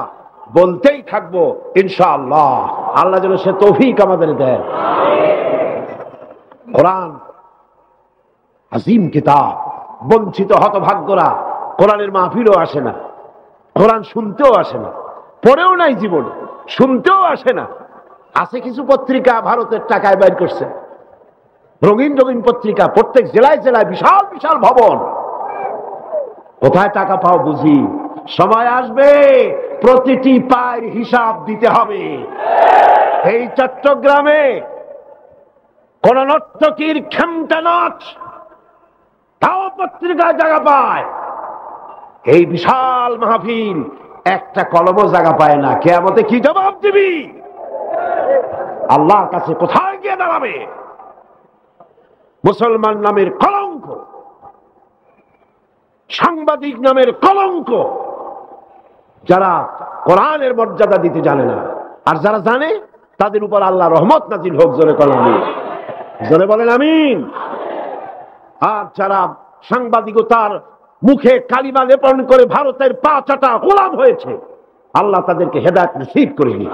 বলতেই থাকবো ইনশাআল্লাহ। আল্লাহ যেন সে তৌফিক আমাদের দেয়। কোরআন আজিম কিতাব, বঞ্চিত হতভাগ্যরা কোরআনের মাহফিলও আসে না, কোরআন শুনতেও আসে না, পড়েও নাই জীবনে, শুনতেও আসে না। আছে কিছু পত্রিকা ভারতের টাকায় বাইর করছে, রঙিন রঙিন পত্রিকা, প্রত্যেক জেলায় জেলায় বিশাল বিশাল ভবন। কোথায় টাকা পাও বুঝি? সময় আসবে প্রতিটি পায়ের হিসাব দিতে হবে। এই চট্টগ্রামে কোন নর্তকীর খেমটা নাচ তাও পত্রিকায় জায়গা পায়, এই বিশাল মাহফিল একটা কলমও জায়গা পায় না। কিয়ামতে কি জবাব দিবি? আল্লাহর কাছে কোথায় গিয়ে দাঁড়াবে? মুসলমান নামের কলঙ্ক, সাংবাদিক নামের কলঙ্ক, যারা কোরআনের মর্যাদা দিতে জানে না, আর যারা জানে তাদের উপর আল্লাহ রহমত নাজিল হোক। জোরে বলেন আমিন, জোরে বলেন আমিন। আর যারা সাংবাদিকতার মুখে কালিমা লেপন করে ভারতের পা চাটা গোলাম হয়েছে, আল্লাহ তাদেরকে হেদায়েত নসিব করে দিন।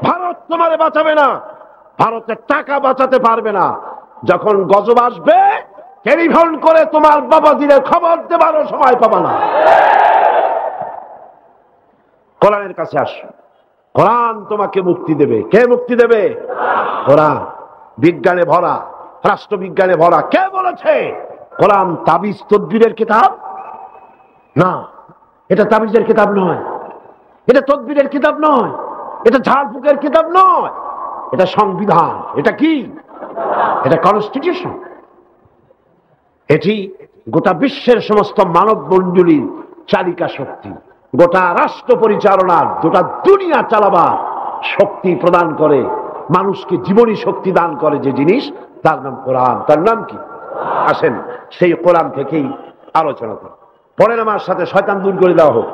ভারত তোমারে বাঁচাবে না, ভারতের টাকা বাঁচাতে পারবে না। যখন গজব আসবে টেলিফোন করে তোমার বাবাজিরে খবর দেবারও সময় পাবা না। কোরআনের কাছে আসো, কোরআন তোমাকে মুক্তি দেবে। কে মুক্তি দেবে? কোরআন। বিজ্ঞানে ভরা, রাষ্ট্রবিজ্ঞানে ভরা। কে বলেছে কোরআন তাবিজ তদবিরের কিতাব? না, এটা তাবিজের কিতাব নয়, এটা তদবিরের কিতাব নয়, এটা ঝাড়ফুঁকের কিতাব নয়, এটা সংবিধান। এটা কি? এটা কনস্টিটিউশন। এটি গোটা বিশ্বের সমস্ত মানব মণ্ডলীর চালিকা শক্তি, গোটা রাষ্ট্র পরিচালনার, গোটা দুনিয়া চালাবার শক্তি প্রদান করে, মানুষকে জীবনী শক্তি দান করে যে জিনিস, তার নাম কোরআন। তার নাম কি? আসেন সেই কোরআন থেকেই আলোচনা করি। পরের আমার সাথে শয়তান দূর করে দেওয়া হোক,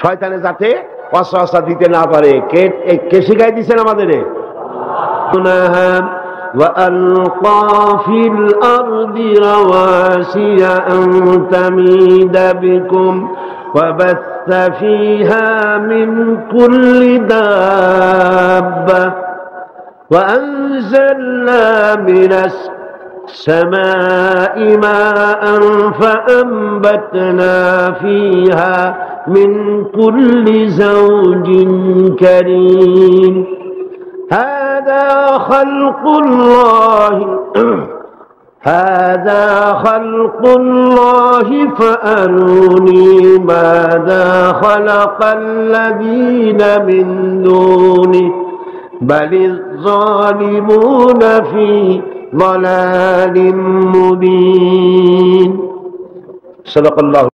শয়তানে যাতে ওয়াসওয়াসা দিতে না পারে। কে শিখাই দিচ্ছেন আমাদের? وألقى في الأرض رواسي أن تميد بكم وبث فيها من كل دابة وأنزلنا من السماء ماء فأنبتنا فيها من كل زوج كريم هذا خلق الله فأروني ماذا خلق الذين من دونه بل الظالمون في ضلال مبين صدق الله